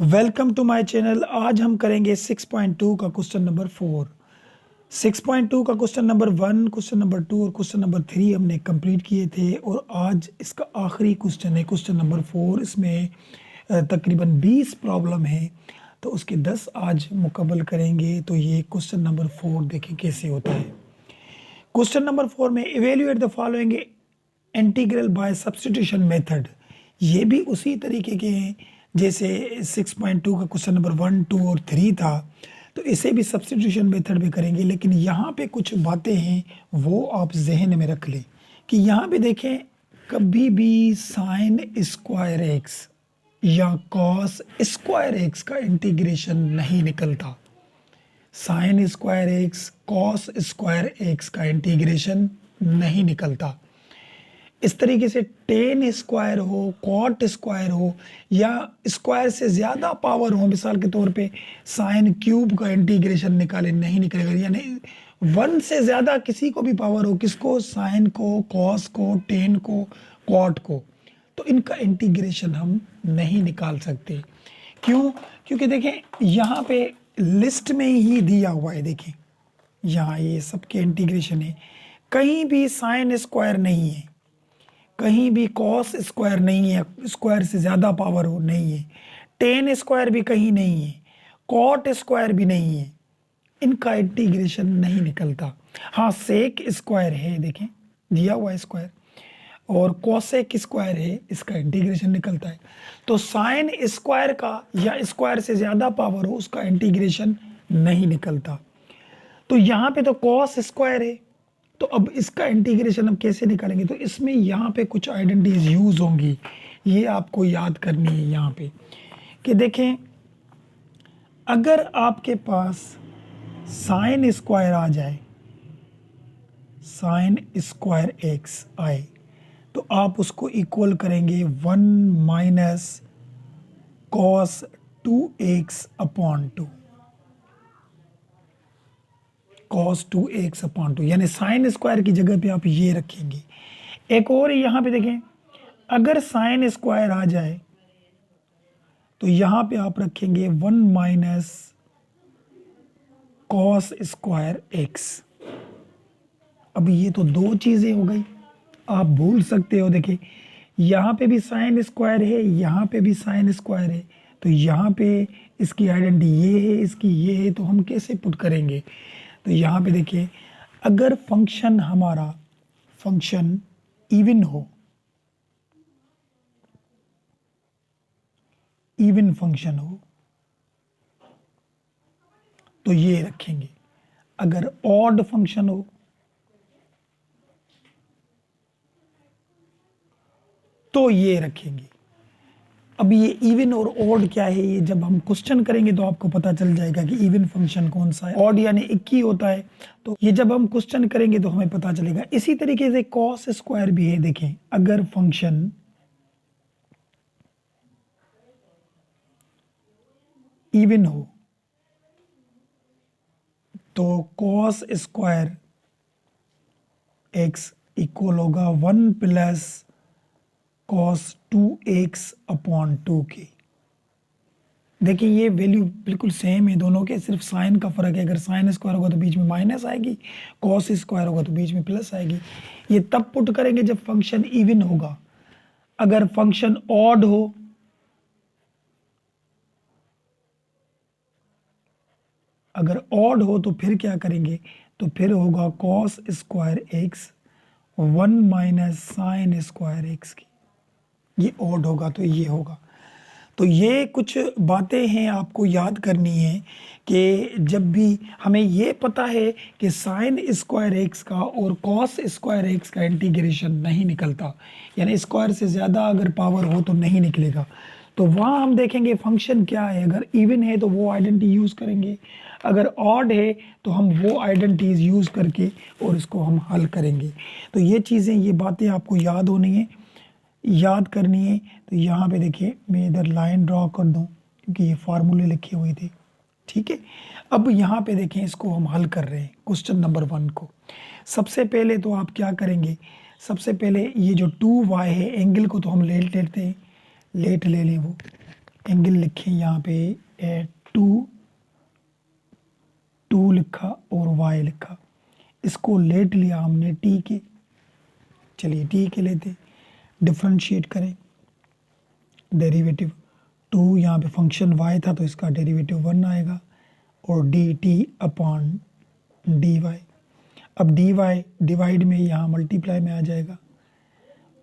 Welcome to my channel. आज हम करेंगे 6.2 का क्वेश्चन नंबर 4। 6.2 का क्वेश्चन नंबर 1, क्वेश्चन नंबर 2 और क्वेश्चन नंबर 3 हमने कंप्लीट किए थे और आज इसका आखिरी क्वेश्चन है क्वेश्चन नंबर 4। इसमें तकरीबन 20 प्रॉब्लम है तो उसके 10 आज मुकम्मल करेंगे। तो ये क्वेश्चन नंबर 4 देखें कैसे होता है। क्वेश्चन नंबर 4 में evaluate the following integral by substitution method. ये भी उसी तरीके के हैं जैसे 6.2 का क्वेश्चन नंबर 1, 2 और 3 था। तो इसे भी सब्स्टिट्यूशन मेथड में करेंगे, लेकिन यहाँ पे कुछ बातें हैं वो आप जहन में रख लें कि यहाँ पे देखें कभी भी साइन स्क्वायर एक्स या कॉस स्क्वायर एक्स का इंटीग्रेशन नहीं निकलता। Sine square x cos square x का इंटीग्रेशन नहीं निकलता। इस तरीके से टेन स्क्वायर हो, कॉट स्क्वायर हो या स्क्वायर से ज़्यादा पावर हो, मिसाल के तौर पे साइन क्यूब का इंटीग्रेशन निकाले नहीं निकलेगा। यानी 1 से ज़्यादा किसी को भी पावर हो, किसको, साइन को, कॉस को, टेन को, कॉट को, तो इनका इंटीग्रेशन हम नहीं निकाल सकते। क्यों? क्योंकि देखें यहाँ पे लिस्ट में ही दिया हुआ है। देखें यहाँ ये सबके इंटीग्रेशन है। कहीं भी साइन स्क्वायर नहीं है, कहीं भी कॉस स्क्वायर नहीं है, स्क्वायर से ज़्यादा पावर हो नहीं है, टेन स्क्वायर भी कहीं नहीं है, कॉट स्क्वायर भी नहीं है, इनका इंटीग्रेशन नहीं निकलता। हाँ, सेक स्क्वायर है, देखें दिया हुआ स्क्वायर, और कोसेक स्क्वायर है, इसका इंटीग्रेशन निकलता है। तो साइन स्क्वायर का या स्क्वायर से ज़्यादा पावर हो उसका इंटीग्रेशन नहीं निकलता। तो यहाँ पे तो कॉस स्क्वायर है, तो अब इसका इंटीग्रेशन हम कैसे निकालेंगे? तो इसमें यहाँ पे कुछ आइडेंटिटीज यूज होंगी, ये आपको याद करनी है यहाँ पे कि देखें अगर आपके पास साइन स्क्वायर आ जाए, साइन स्क्वायर एक्स आए, तो आप उसको इक्वल करेंगे 1 minus cos 2x upon 2, cos 2x upon 2, यानी साइन स्क्वायर की जगह पे आप ये रखेंगे। एक और यहाँ पे देखें, अगर साइन स्क्वायर आ जाए तो यहाँ पे आप रखेंगे 1 माइनस कॉस स्क्वायर एक्स। अब ये तो दो चीज़ें हो गई, आप भूल सकते हो। देखिए यहाँ पे भी साइन स्क्वायर है, यहाँ पे भी साइन स्क्वायर है, तो यहाँ पे इसकी आइडेंटिटी ये है, इसकी ये है, तो हम कैसे पुट करेंगे? तो यहाँ पे देखिए अगर फंक्शन हमारा फंक्शन इवन हो, इवन फंक्शन हो तो ये रखेंगे। अगर ऑड फंक्शन हो तो ये रखेंगे। अब ये इवन और ऑड क्या है, ये जब हम क्वेश्चन करेंगे तो आपको पता चल जाएगा कि इवन फंक्शन कौन सा है, ऑड यानी एक ही होता है। तो ये जब हम क्वेश्चन करेंगे तो हमें पता चलेगा। इसी तरीके से कॉस स्क्वायर भी है। देखें अगर फंक्शन इवन हो तो कॉस स्क्वायर एक्स इक्वल होगा 1 प्लस cos 2x अपॉन 2 के। देखिए ये वैल्यू बिल्कुल सेम है दोनों के, सिर्फ साइन का फर्क है। अगर साइन स्क्वायर होगा तो बीच में माइनस आएगी, कॉस स्क्वायर होगा तो बीच में प्लस आएगी। ये तब पुट करेंगे जब फंक्शन इवन होगा। अगर फंक्शन ऑड हो, अगर ऑड हो तो फिर क्या करेंगे? तो फिर होगा cos square x 1 minus sine square x की। ये ऑड होगा तो ये होगा। तो ये कुछ बातें हैं आपको याद करनी है कि जब भी हमें ये पता है कि साइन स्क्वायर एक्स का और कॉस स्क्वायर एक्स का इंटीग्रेशन नहीं निकलता, यानी स्क्वायर से ज़्यादा अगर पावर हो तो नहीं निकलेगा, तो वहाँ हम देखेंगे फंक्शन क्या है। अगर इवन है तो वो आइडेंटिटी यूज़ करेंगे, अगर ऑड है तो हम वो आइडेंटिटीज यूज़ करके और इसको हम हल करेंगे। तो ये चीज़ें, ये बातें आपको याद होनी है, याद करनी है। तो यहाँ पे देखिए मैं इधर लाइन ड्रॉ कर दूँ क्योंकि ये फार्मूले लिखे हुए थे, ठीक है। अब यहाँ पे देखें इसको हम हल कर रहे हैं क्वेश्चन नंबर 1 को। सबसे पहले तो आप क्या करेंगे, सबसे पहले ये जो 2y है एंगल को तो हम लेट लेते हैं, लेट ले लें वो एंगल लिखें यहाँ पे 2 लिखा और y लिखा, इसको लेट लिया हमने t के। चलिए t के लेते, डिफ्रेंशिएट करें, डेरिवेटिव 2, यहाँ पे फंक्शन y था तो इसका डेरिवेटिव 1 आएगा, और dt अपॉन dy। अब dy डिवाइड में यहाँ मल्टीप्लाई में आ जाएगा,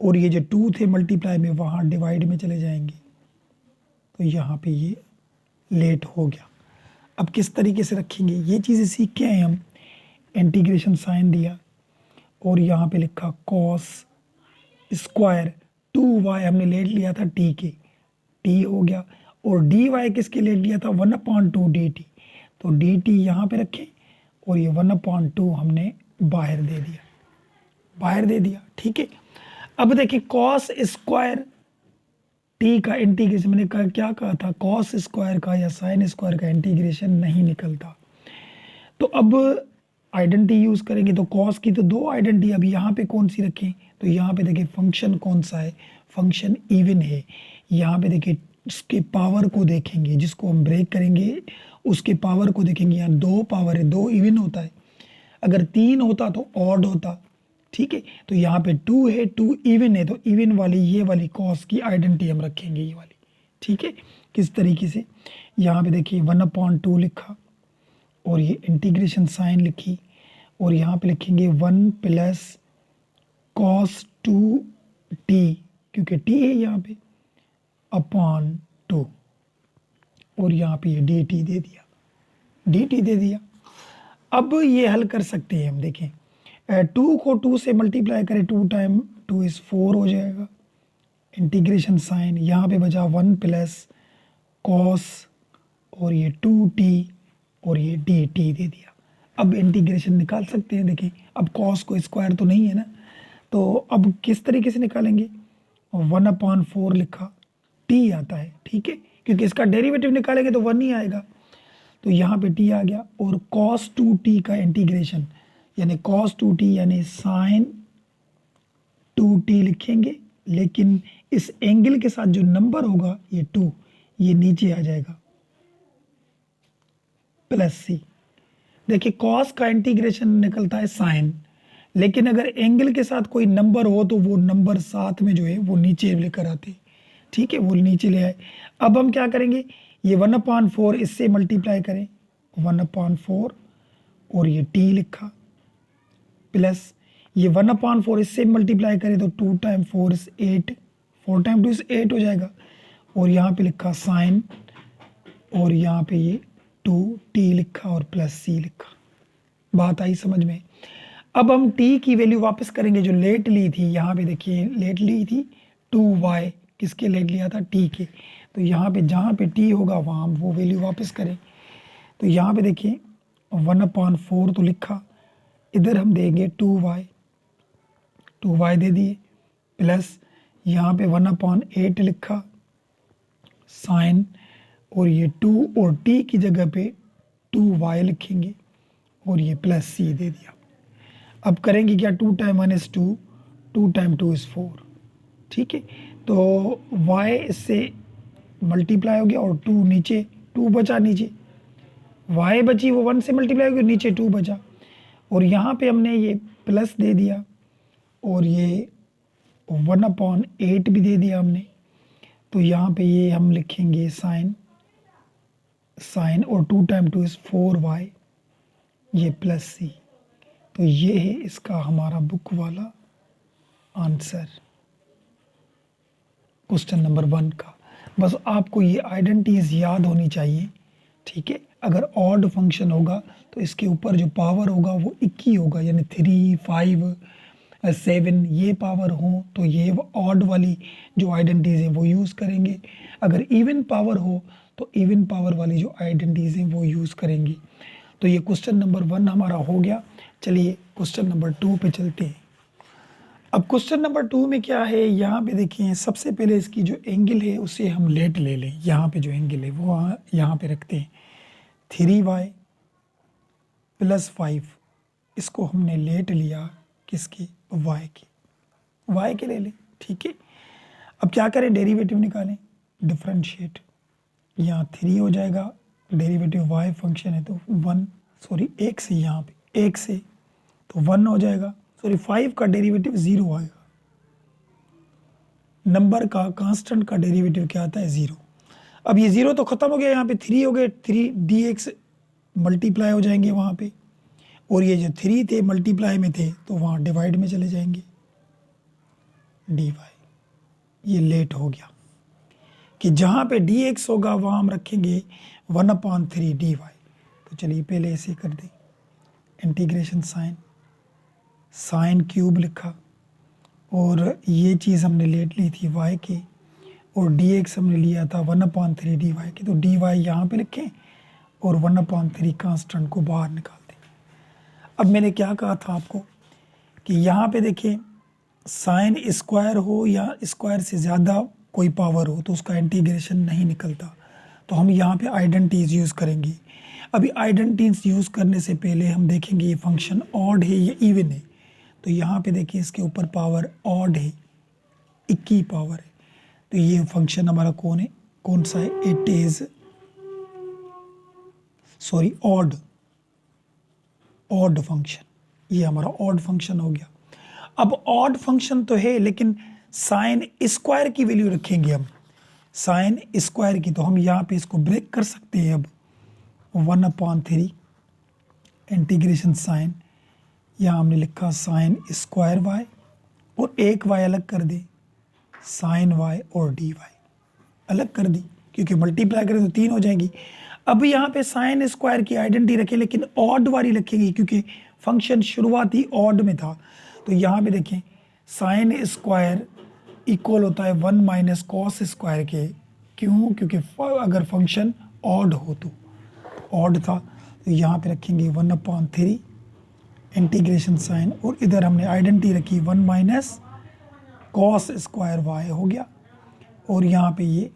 और ये जो 2 थे मल्टीप्लाई में वहाँ डिवाइड में चले जाएंगे, तो यहाँ पे ये लेट हो गया। अब किस तरीके से रखेंगे ये चीज़ें सीख के आए हम। इंटीग्रेशन साइन दिया और यहाँ पे लिखा कॉस स्क्वायर 2y हमने लेट लिया था t के, t हो गया, और dy किसके लेट लिया था 1/2 dt, तो dt यहाँ पे रखें और ये 1/2 हमने बाहर दे दिया, ठीक है। अब देखिए कॉस स्क्वायर t का इंटीग्रेशन, मैंने क्या कहा था, कॉस स्क्वायर का या साइन स्क्वायर का इंटीग्रेशन नहीं निकलता। तो अब आइडेंटिटी यूज करेंगे, तो कॉस की तो 2 आइडेंटिटी, अब यहाँ पे कौन सी रखें, तो यहाँ पे देखिए फंक्शन कौन सा है, फंक्शन इवन है। यहाँ पे देखिए उसके पावर को देखेंगे, जिसको हम ब्रेक करेंगे उसके पावर को देखेंगे। यहाँ 2 पावर है, 2 इवन होता है, अगर 3 होता तो ऑड होता, ठीक है। तो यहाँ पे 2 है, 2 इवन है, तो इवन वाली ये वाली कॉस की आइडेंटिटी हम रखेंगे, ये वाली, ठीक है। किस तरीके से, यहाँ पे देखिए 1/2 लिखा और ये इंटीग्रेशन साइन लिखी, और यहाँ पे लिखेंगे 1 प्लस कॉस 2t, क्योंकि t है यहाँ पे, अपॉन 2, और यहाँ पे ये dt दे दिया। अब ये हल कर सकते हैं हम, देखें 2 को 2 से मल्टीप्लाई करें, 2 टाइम 2 इज़ 4 हो जाएगा। इंटीग्रेशन साइन यहाँ पे बचा 1 प्लस कॉस और ये 2t और ये dt दे दिया। अब इंटीग्रेशन निकाल सकते हैं, देखें अब कॉस को स्क्वायर तो नहीं है ना, तो अब किस तरीके से निकालेंगे, 1/4 लिखा, t आता है, ठीक है, क्योंकि इसका डेरिवेटिव निकालेंगे तो 1 ही आएगा, तो यहाँ पे t आ गया। और cos 2t का इंटीग्रेशन यानी cos 2t यानी sin 2t लिखेंगे, लेकिन इस एंगल के साथ जो नंबर होगा ये 2, ये नीचे आ जाएगा प्लस c। देखिए cos का इंटीग्रेशन निकलता है sin, लेकिन अगर एंगल के साथ कोई नंबर हो तो वो नंबर साथ में जो है वो नीचे लेकर आते, ठीक है, वो नीचे ले आए। अब हम क्या करेंगे, ये 1/4 इससे मल्टीप्लाई करें, 1/4 और ये t लिखा, प्लस ये 1/4 इससे मल्टीप्लाई करें तो 2 टाइम 4 इज 8, 4 टाइम 2 इज 8 हो जाएगा, और यहाँ पे लिखा साइन, और यहाँ पे ये 2t लिखा और प्लस c लिखा। बात आई समझ में। अब हम t की वैल्यू वापस करेंगे, जो लेट ली थी, यहाँ पे देखिए लेट ली थी 2y, किसके लेट लिया था, t के, तो यहाँ पे जहाँ पे t होगा वहाँ हम वो वैल्यू वापस करें। तो यहाँ पे देखिए 1/4 तो लिखा, इधर हम देंगे 2y दे दिए, प्लस यहाँ पे 1/8 लिखा साइन, और ये 2 और t की जगह पे 2y लिखेंगे, और ये प्लस c दे दिया। अब करेंगे क्या, 2 टाइम 1 इज 2, 2 टाइम 2 इज 4, ठीक है। तो y इससे मल्टीप्लाई हो गया और 2 नीचे, 2 बचा नीचे, y बची वो 1 से मल्टीप्लाई हो गया, नीचे 2 बचा, और यहाँ पे हमने ये प्लस दे दिया और ये 1/8 भी दे दिया हमने। तो यहाँ पे ये हम लिखेंगे साइन, और 2 टाइम 2 इज 4y, ये प्लस c। तो ये है इसका हमारा बुक वाला आंसर क्वेश्चन नंबर 1 का। बस आपको ये आइडेंटिटीज याद होनी चाहिए, ठीक है। अगर ऑड फंक्शन होगा तो इसके ऊपर जो पावर होगा वो 21 होगा, यानी 3, 5, 7 ये पावर हो तो ये ऑड वाली जो आइडेंटिटीज हैं वो यूज़ करेंगे। अगर इवन पावर हो तो इवन पावर वाली जो आइडेंटिटीज हैं वो यूज़ करेंगे। तो ये क्वेश्चन नंबर 1 हमारा हो गया। चलिए क्वेश्चन नंबर 2 पे चलते हैं। अब क्वेश्चन नंबर 2 में क्या है, यहाँ पे देखिए सबसे पहले इसकी जो एंगल है उसे हम लेट ले लें। यहाँ पे जो एंगल है वो यहाँ पे रखते हैं 3y + 5, इसको हमने लेट लिया किसकी, y के ले लें, ठीक है। अब क्या करें, डेरिवेटिव निकालें, डिफरेंशिएट यहाँ 3 हो जाएगा, डेरिवेटिव y फंक्शन है तो 1, सॉरी 1 से, यहाँ पे 1 से तो 1 हो जाएगा, सॉरी 5 का डेरिवेटिव 0 आएगा। नंबर का कांस्टेंट का डेरिवेटिव क्या आता है? 0। अब ये 0 तो खत्म हो गया, यहाँ पे 3 हो गए, 3 dx मल्टीप्लाई हो जाएंगे वहाँ पे, और ये जो 3 थे मल्टीप्लाई में थे तो वहाँ डिवाइड में चले जाएंगे, dy। ये लेट हो गया कि जहाँ पे dx होगा वहाँ हम रखेंगे 1/3 dy। तो चलिए पहले ऐसे कर दें, इंटीग्रेशन साइन क्यूब लिखा, और ये चीज़ हमने लेट ली थी y के, और dx हमने लिया था 1/3 dy के, तो dy यहाँ पे लिखें और 1/3 कांस्टेंट को बाहर निकाल दें। अब मैंने क्या कहा था आपको कि यहाँ पे देखें, साइन स्क्वायर हो या स्क्वायर से ज़्यादा कोई पावर हो तो उसका इंटीग्रेशन नहीं निकलता, तो हम यहाँ पे आइडेंटिटीज यूज़ करेंगे। अभी आइडेंटिटीज यूज़ करने से पहले हम देखेंगे ये फंक्शन ऑड है या इवन है। तो यहाँ पे देखिए इसके ऊपर पावर ऑड है, 21 पावर है, तो ये फंक्शन हमारा कौन है, कौन सा है? It is sorry odd function. ये हमारा ऑड फंक्शन हो गया। अब ऑड फंक्शन तो है लेकिन साइन स्क्वायर की वैल्यू रखेंगे हम, साइन स्क्वायर की, तो हम यहाँ पे इसको ब्रेक कर सकते हैं। अब 1/3 इंटीग्रेशन साइन, यहाँ हमने लिखा साइन स्क्वायर y, और एक y अलग कर दे, साइन y, और dy अलग कर दी, क्योंकि मल्टीप्लाई करें तो 3 हो जाएगी। अब यहाँ पे साइन स्क्वायर की आइडेंटिटी रखें लेकिन ऑड वाली रखेंगे, क्योंकि फंक्शन शुरुआती ऑड में था। तो यहाँ पे देखें, साइन स्क्वायर इक्वल होता है 1 माइनस कॉस स्क्वायर के। क्यों? क्योंकि अगर फंक्शन ऑड हो तो, ऑड था तो यहाँ पे रखेंगे 1/3 इंटीग्रेशन साइन, और इधर हमने आइडेंटिटी रखी 1 माइनस कॉस स्क्वायर y हो गया, और यहाँ पे ये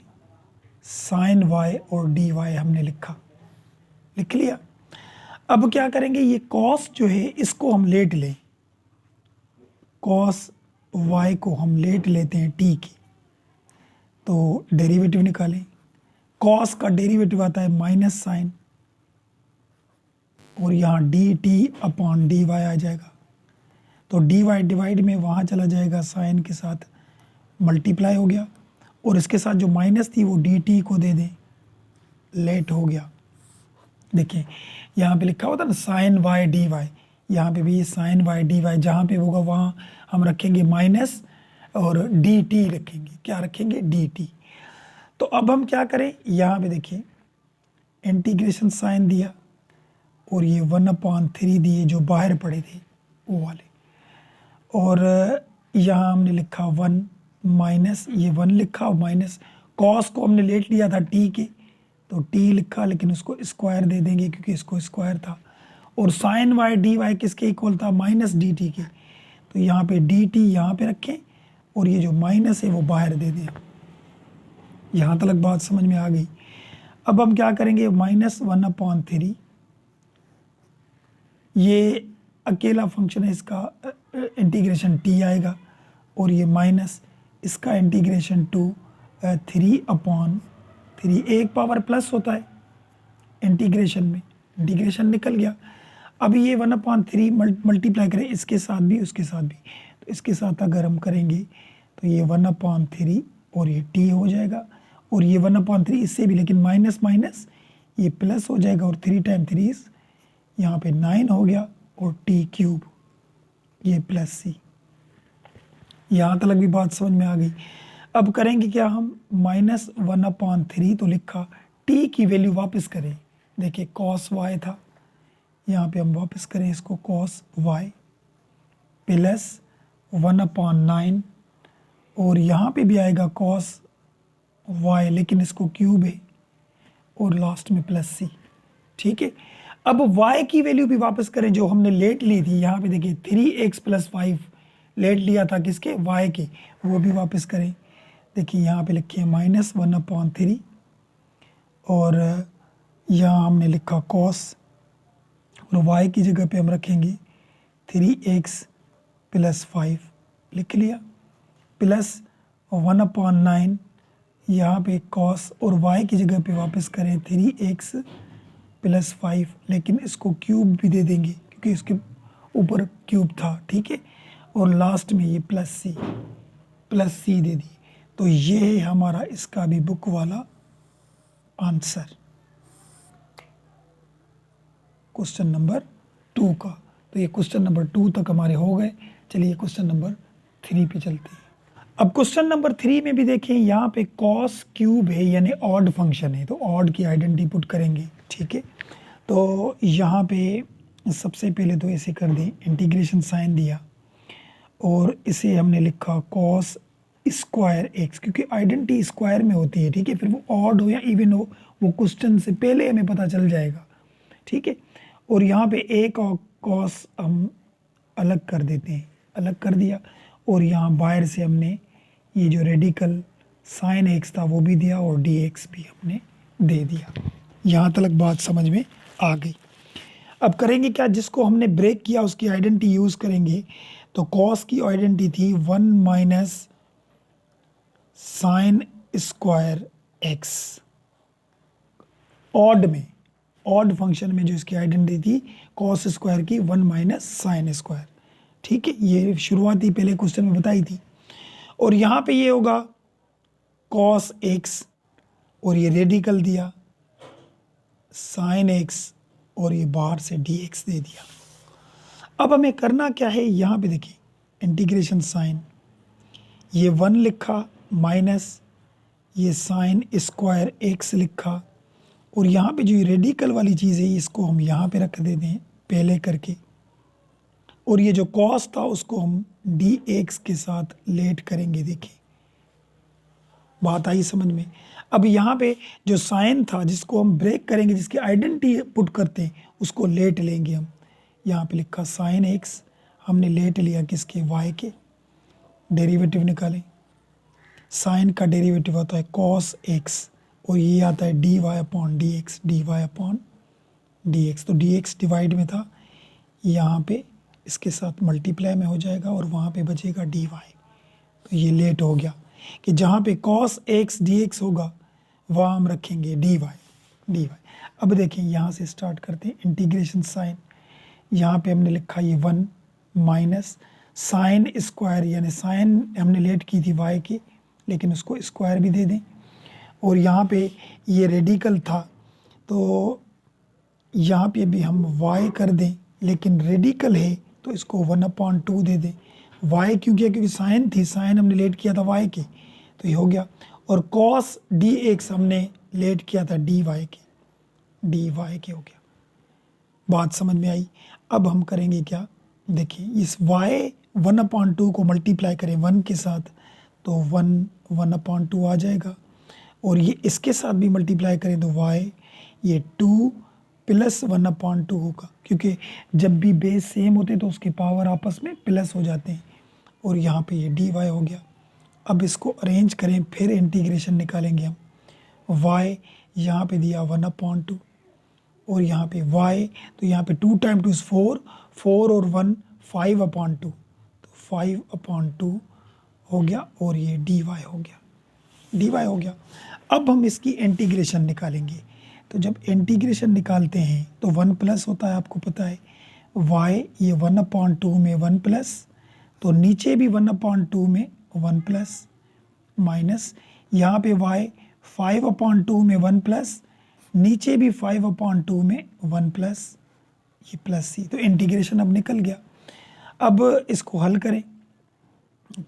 साइन y और dy हमने लिख लिया। अब क्या करेंगे, ये कॉस जो है इसको हम लेट लें, कॉस y को हम लेट लेते हैं t की, तो डेरिवेटिव निकालें। कॉस का डेरिवेटिव आता है माइनस साइन, और यहाँ dt/dy आ जाएगा, तो dy डिवाइड में वहाँ चला जाएगा, साइन के साथ मल्टीप्लाई हो गया, और इसके साथ जो माइनस थी वो dt को दे दें, लेट हो गया। देखिए यहाँ पे लिखा होता ना साइन y dy, यहाँ पे भी ये साइन y dy, जहाँ पे होगा वहाँ हम रखेंगे माइनस और dt रखेंगे। क्या रखेंगे? dt। तो अब हम क्या करें, यहाँ पे देखिए इंटीग्रेशन साइन दिया, और ये 1/3 दिए जो बाहर पड़े थे वो वाले, और यहाँ हमने लिखा 1 माइनस, ये 1 लिखा, और माइनस कॉस को हमने लेट लिया था t के, तो t लिखा, लेकिन उसको स्क्वायर दे देंगे क्योंकि इसको स्क्वायर था, और साइन y dy किसके इक्वल था? माइनस dt के, तो यहाँ पे dt यहाँ पे रखें, और ये जो माइनस है वो बाहर दे दें। यहाँ तक बात समझ में आ गई। अब हम क्या करेंगे, -1/3, ये अकेला फंक्शन है, इसका इंटीग्रेशन t आएगा, और ये माइनस इसका इंटीग्रेशन 3/3, एक पावर प्लस होता है इंटीग्रेशन में, इंटीग्रेशन निकल गया। अब ये 1/3 मल्टीप्लाई करें इसके साथ भी उसके साथ भी, तो इसके साथ अगर हम करेंगे तो ये 1/3 और ये t हो जाएगा, और ये 1/3 इससे भी, लेकिन माइनस माइनस ये प्लस हो जाएगा, और 3 टाइम 3 यहाँ पे 9 हो गया, और t³ ये प्लस c। यहाँ तक भी बात समझ में आ गई। अब करेंगे क्या हम, -1/3 तो लिखा, t की वैल्यू वापस करें। देखिए cos y था, यहाँ पे हम वापस करें इसको cos y प्लस 1/9, और यहाँ पे भी आएगा cos y, लेकिन इसको क्यूब है, और लास्ट में प्लस c। ठीक है, अब y की वैल्यू भी वापस करें जो हमने लेट ली थी। यहाँ पे देखिए 3x + 5 लेट लिया था किसके? y के, वो भी वापस करें। देखिए यहाँ पे लिखिए -1/3, और यहाँ हमने लिखा cos, और y की जगह पे हम रखेंगे 3x + 5 लिख लिया, प्लस 1/9 यहाँ पे कॉस और y की जगह पे वापस करें 3x प्लस 5, लेकिन इसको क्यूब भी दे देंगे क्योंकि इसके ऊपर क्यूब था, ठीक है। और लास्ट में ये प्लस सी दे दी। तो ये है हमारा इसका भी बुक वाला आंसर क्वेश्चन नंबर 2 का। तो ये क्वेश्चन नंबर 2 तक हमारे हो गए। चलिए क्वेश्चन नंबर 3 पे चलते हैं। अब क्वेश्चन नंबर 3 में भी देखें, यहाँ पे कॉस क्यूब है यानी ऑड फंक्शन है, तो ऑड की आइडेंटिटी पुट करेंगे, ठीक है। तो यहाँ पे सबसे पहले तो ऐसे कर दें, इंटीग्रेशन साइन दिया और इसे हमने लिखा कॉस स्क्वायर एक्स, क्योंकि आइडेंटिटी स्क्वायर में होती है, ठीक है। फिर वो ऑड हो या इवन हो वो क्वेश्चन से पहले हमें पता चल जाएगा, ठीक है। और यहाँ पे एक और कॉस हम अलग कर देते हैं, अलग कर दिया। और यहाँ बाहर से हमने ये जो रेडिकल साइन एक्स था वो भी दिया और डी एक्स भी हमने दे दिया। यहाँ तक बात समझ में आ गई। अब करेंगे क्या, जिसको हमने ब्रेक किया उसकी आइडेंटिटी यूज़ करेंगे। तो कॉस की आइडेंटिटी थी 1 minus sine square x, odd में, ऑड फंक्शन में जो इसकी आइडेंटिटी थी कॉस स्क्वायर की 1 माइनस साइन स्क्वायर, ठीक है। ये शुरुआती पहले क्वेश्चन में बताई थी। और यहाँ पे ये होगा कॉस एक्स और ये रेडिकल दिया साइन एक्स और ये बाहर से डी एक्स दे दिया। अब हमें करना क्या है, यहाँ पे देखिए इंटीग्रेशन साइन, ये 1 लिखा माइनस ये साइन स्क्वायर एक्स लिखा। और यहाँ पे जो ये रेडिकल वाली चीज़ है इसको हम यहाँ पे रख देते हैं पहले करके। और ये जो कॉस था उसको हम डी एक्स के साथ लेट करेंगे। देखिए बात आई समझ में। अब यहाँ पे जो साइन था जिसको हम ब्रेक करेंगे, जिसकी आइडेंटिटी पुट करते हैं उसको लेट लेंगे हम। यहाँ पे लिखा साइन एक्स, हमने लेट लिया किसके, वाई के। डेरिवेटिव निकालें, साइन का डेरिवेटिव होता है कॉस एक्स और ये आता है d y upon d x, d y upon d x. तो डी एक्स डिवाइड में था, यहाँ पे इसके साथ मल्टीप्लाई में हो जाएगा और वहाँ पे बचेगा डी वाई। तो ये लेट हो गया कि जहाँ पे कॉस एक्स डी एक्स होगा वहाँ हम रखेंगे डी वाई। अब देखें यहाँ से स्टार्ट करते हैं इंटीग्रेशन साइन। यहाँ पे हमने लिखा ये 1 माइनस साइन स्क्वायर, यानी साइन हमने लेट की थी वाई की, लेकिन उसको स्क्वायर भी दे दें। और यहाँ पे ये रेडिकल था तो यहाँ पे भी हम y कर दें, लेकिन रेडिकल है तो इसको 1/2 दे दें। y क्यों किया, क्योंकि साइन थी, साइन हमने लेट किया था y के, तो ये हो गया। और cos dx हमने लेट किया था dy के हो गया। बात समझ में आई। अब हम करेंगे क्या, देखिए इस y 1/2 को मल्टीप्लाई करें 1 के साथ तो 1/2 आ जाएगा। और ये इसके साथ भी मल्टीप्लाई करें तो y ये 2 प्लस 1/2 होगा, क्योंकि जब भी बेस सेम होते तो उसके पावर आपस में प्लस हो जाते हैं। और यहाँ पे ये dy हो गया। अब इसको अरेंज करें, फिर इंटीग्रेशन निकालेंगे हम। y यहाँ पे दिया 1/2 और यहाँ पे y, तो यहाँ पे 2 टाइम 2 इज़ 4, 4 और 1 5/2, तो 5/2 हो गया। और ये dy हो गया। अब हम इसकी इंटीग्रेशन निकालेंगे। तो जब इंटीग्रेशन निकालते हैं तो 1 प्लस होता है, आपको पता है। y ये 1/2 में 1 प्लस, तो नीचे भी 1/2 में 1 प्लस, माइनस यहाँ पे y 5/2 में 1 प्लस, नीचे भी 5/2 में 1 प्लस, ये प्लस c। तो इंटीग्रेशन अब निकल गया। अब इसको हल करें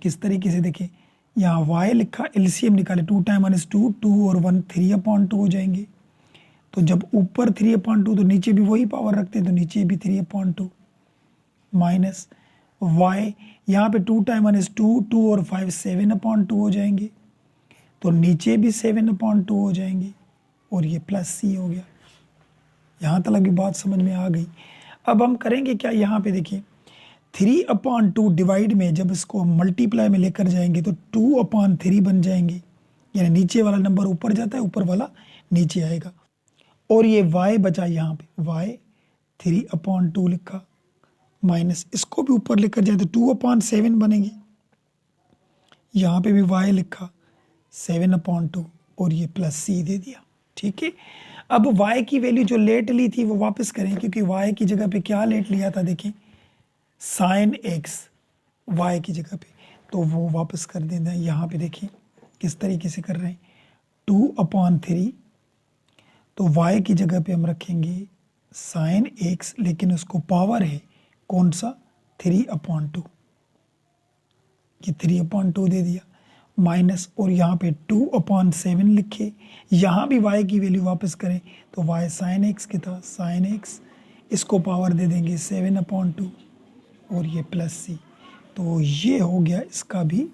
किस तरीके से, देखें यहाँ y लिखा, एलसीएम निकाले, 2 टाइम 1 इज़ 2, 2 और 1 3/2 हो जाएंगे। तो जब ऊपर 3/2 तो नीचे भी वही पावर रखते हैं, तो नीचे भी 3/2 माइनस y, यहाँ पे 2 टाइम 1 इज़ 2, 2 और 5 7/2 हो जाएंगे, तो नीचे भी 7/2 हो जाएंगे और ये प्लस c हो गया। यहाँ तक की बात समझ में आ गई। अब हम करेंगे क्या, यहाँ पे देखिए 3/2 डिवाइड में जब इसको हम मल्टीप्लाई में लेकर जाएंगे तो 2/3 बन जाएंगे, यानी नीचे वाला नंबर ऊपर जाता है, ऊपर वाला नीचे आएगा। और ये y बचा, यहाँ पे y 3/2 लिखा, माइनस इसको भी ऊपर लेकर जाए तो 2/7 बनेंगे। यहाँ पे भी y लिखा, 7/2 और ये प्लस सी दे दिया। ठीक है, अब y की वैल्यू जो लेट ली थी वो वापस करें, क्योंकि y की जगह पे क्या लेट लिया था, देखें साइन x y की जगह पे, तो वो वापस कर देना है। यहाँ पे देखिए किस तरीके से कर रहे हैं, 2/3, तो y की जगह पे हम रखेंगे साइन x, लेकिन उसको पावर है कौन सा, 3/2, ये 3/2 दे दिया, माइनस, और यहाँ पे 2/7 लिखे। यहाँ भी y की वैल्यू वापस करें तो y साइन x के था, साइन x, इसको पावर दे देंगे 7/2 और ये प्लस सी। तो ये हो गया इसका भी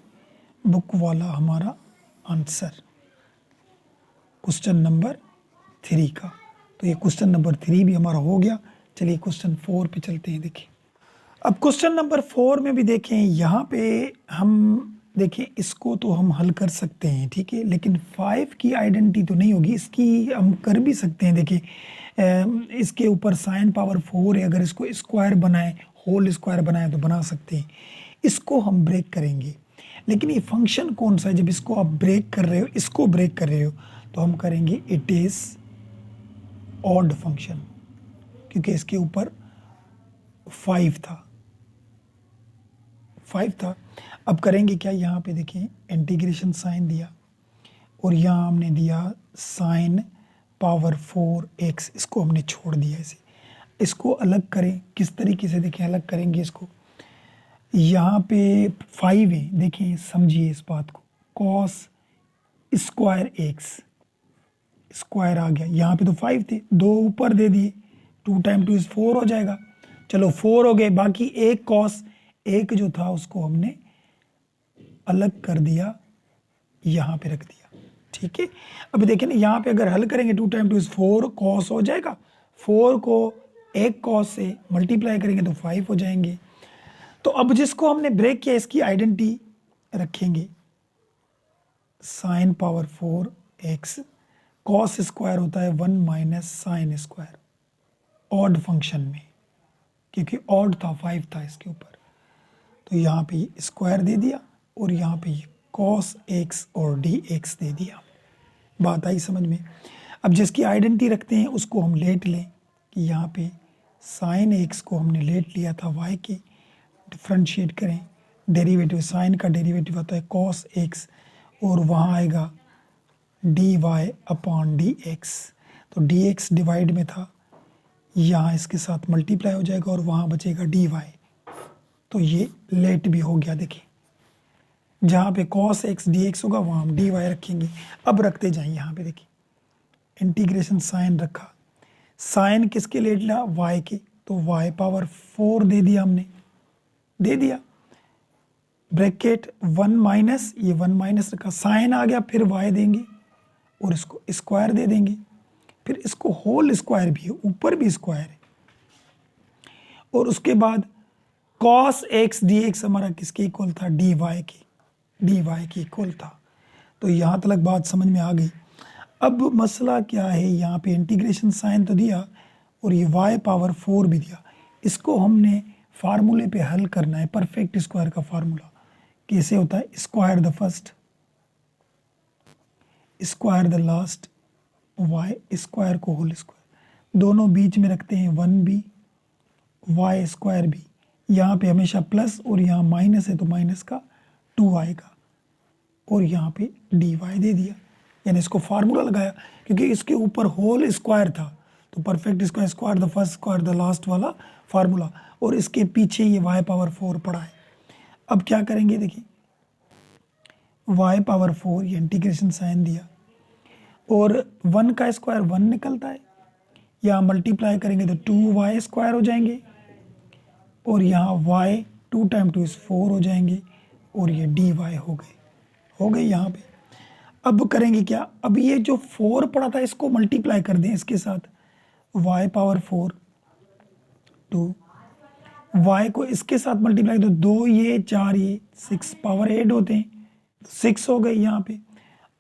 बुक वाला हमारा आंसर क्वेश्चन नंबर 3 का। तो ये क्वेश्चन नंबर 3 भी हमारा हो गया। चलिए क्वेश्चन 4 पे चलते हैं। देखिए अब क्वेश्चन नंबर 4 में भी देखें, यहाँ पे हम देखें इसको तो हम हल कर सकते हैं, ठीक है, लेकिन 5 की आइडेंटिटी तो नहीं होगी, इसकी हम कर भी सकते हैं। देखिए इसके ऊपर साइन पावर 4 है, अगर इसको स्क्वायर बनाए, होल स्क्वायर बनाए तो बना सकते हैं। इसको हम ब्रेक करेंगे, लेकिन ये फंक्शन कौन सा है, जब इसको आप ब्रेक कर रहे हो, इसको ब्रेक कर रहे हो, तो हम करेंगे इट इज ऑड फंक्शन, क्योंकि इसके ऊपर 5 था, 5 था। अब करेंगे क्या, यहाँ पे देखें इंटीग्रेशन साइन दिया और यहाँ हमने दिया साइन पावर 4x, इसको हमने छोड़ दिया ऐसे। इसको अलग करें, किस तरीके से देखें अलग करेंगे इसको, यहाँ पे 5 है, देखें समझिए इस बात को, कॉस स्क्वायर x स्क्वायर आ गया, यहाँ पे तो 5 थे, 2 ऊपर दे दिए, 2 × 2 = 4 हो जाएगा। चलो 4 हो गए, बाकी एक कॉस एक जो था उसको हमने अलग कर दिया, यहाँ पे रख दिया। ठीक है, अभी देखिए ना, यहाँ पे अगर हल करेंगे 2 × 2 = 4 कॉस हो जाएगा, 4 को एक कॉस से मल्टीप्लाई करेंगे तो 5 हो जाएंगे। तो अब जिसको हमने ब्रेक किया इसकी आइडेंटिटी रखेंगे, sine power 4x, cos square होता है 1 - साइन स्क्वायर, ऑड फंक्शन में, क्योंकि ऑड था, 5 था इसके ऊपर, तो यहाँ पे स्क्वायर दे दिया और यहाँ पे कॉस x और dx दे दिया। बात आई समझ में। अब जिसकी आइडेंटिटी रखते हैं उसको हम लेट लें, कि यहाँ पे साइन x को हमने लेट लिया था y के, डिफ्रेंशिएट करें, डेरिवेटिव, साइन का डेरिवेटिव होता है कॉस x और वहाँ आएगा dy/dx, तो dx डिवाइड में था, यहाँ इसके साथ मल्टीप्लाई हो जाएगा और वहाँ बचेगा dy, तो ये लेट भी हो गया। देखिए जहाँ पे cos x dx होगा वहाँ हम dy रखेंगे। अब रखते जाएं, यहाँ पे देखिए इंटीग्रेशन साइन रखा, साइन किसके लेट लिया, y के, तो y पावर 4 दे दिया हमने, दे दिया, ब्रैकेट 1 माइनस, ये 1 माइनस रखा, साइन आ गया, फिर y देंगे और इसको स्क्वायर दे देंगे, फिर इसको होल स्क्वायर भी है, ऊपर भी स्क्वायर है, और उसके बाद cos x dx हमारा किसके इक्वल था, dy के इक्वल था। तो यहाँ तक बात समझ में आ गई। अब मसला क्या है, यहाँ पे इंटीग्रेशन साइन तो दिया और ये y पावर 4 भी दिया, इसको हमने फार्मूले पे हल करना है, परफेक्ट स्क्वायर का फार्मूला कैसे होता है, square the first, square the last, y square को होल स्क्वायर, दोनों बीच में रखते हैं 1b, y स्क्वायर भी, यहाँ पे हमेशा प्लस और यहाँ माइनस है तो माइनस का 2 आएगा, और यहाँ पे dy दे दिया, यानी इसको फार्मूला लगाया, क्योंकि इसके ऊपर होल स्क्वायर था, तो perfect square, square the first, square the last वाला फार्मूला, और इसके पीछे ये y पावर 4 पड़ा है। अब क्या करेंगे, देखिए y पावर 4, ये इंटीग्रेशन साइन दिया, और 1 का स्क्वायर 1 निकलता है, यहाँ मल्टीप्लाई करेंगे तो 2y स्क्वायर हो जाएंगे, और यहाँ y 2 × 2 = 4 हो जाएंगे, और ये dy हो गए यहाँ पे। अब करेंगे क्या, अब ये जो 4 पड़ा था इसको मल्टीप्लाई कर दें इसके साथ, y पावर 4, 2, y को इसके साथ मल्टीप्लाई, तो 2 ये 4 ये 6 पावर 8 होते हैं, 6 हो गए यहाँ पे।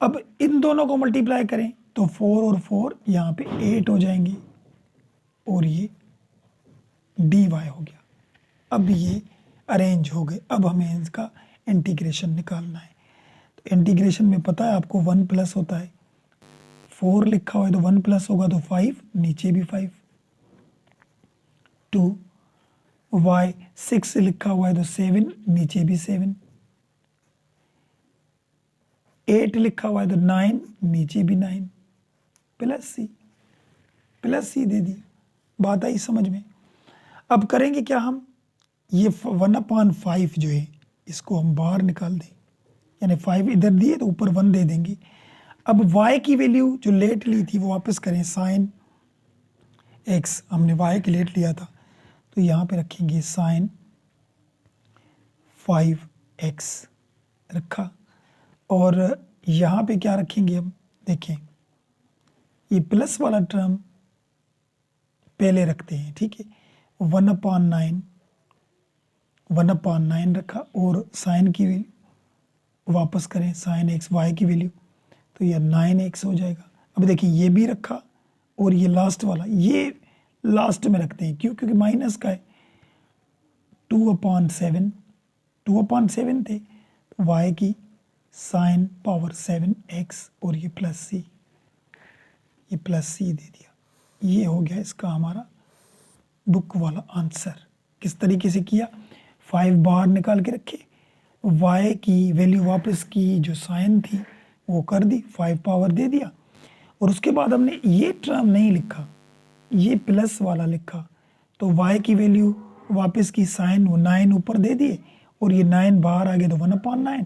अब इन दोनों को मल्टीप्लाई करें तो 4 और 4 यहाँ पे 8 हो जाएंगे, और ये dy हो गया। अब ये अरेंज हो गए, अब हमें इसका इंटीग्रेशन निकालना है, तो इंटीग्रेशन में पता है आपको 1 प्लस होता है, 4 लिखा हुआ है तो 1 प्लस होगा तो 5, नीचे भी 5, 2 y, 6 लिखा हुआ है तो 7, नीचे भी 7, 8 लिखा हुआ है तो 9, नीचे भी 9, प्लस सी दे दिया। बात आई समझ में? अब करेंगे क्या हम, ये 1/5 जो है इसको हम बाहर निकाल दें, यानी 5 इधर दिए तो ऊपर 1 दे देंगे। अब y की वैल्यू जो लेट ली थी वो वापस करें, साइन x हमने y की लेट लिया था तो यहाँ पे रखेंगे साइन 5x रखा, और यहाँ पे क्या रखेंगे हम, देखें ये प्लस वाला टर्म पहले रखते हैं, ठीक है, 1/9 रखा, और साइन की वैल्यू वापस करें, साइन x y की वैल्यू तो ये 9x हो जाएगा। अब देखिए ये भी रखा, और ये लास्ट वाला ये लास्ट में रखते हैं, क्यों, क्योंकि माइनस का है, 2/7 थे तो y की साइन पावर 7x, और ये प्लस सी दे दिया। ये हो गया इसका हमारा बुक वाला आंसर। किस तरीके से किया, 5 बाहर निकाल के रखे, y की वैल्यू वापस की, जो साइन थी वो कर दी, 5 पावर दे दिया, और उसके बाद हमने ये टर्म नहीं लिखा, ये प्लस वाला लिखा, तो y की वैल्यू वापस की, साइन वो 9 ऊपर दे दिए, और ये 9 बाहर आ गए तो 1/9,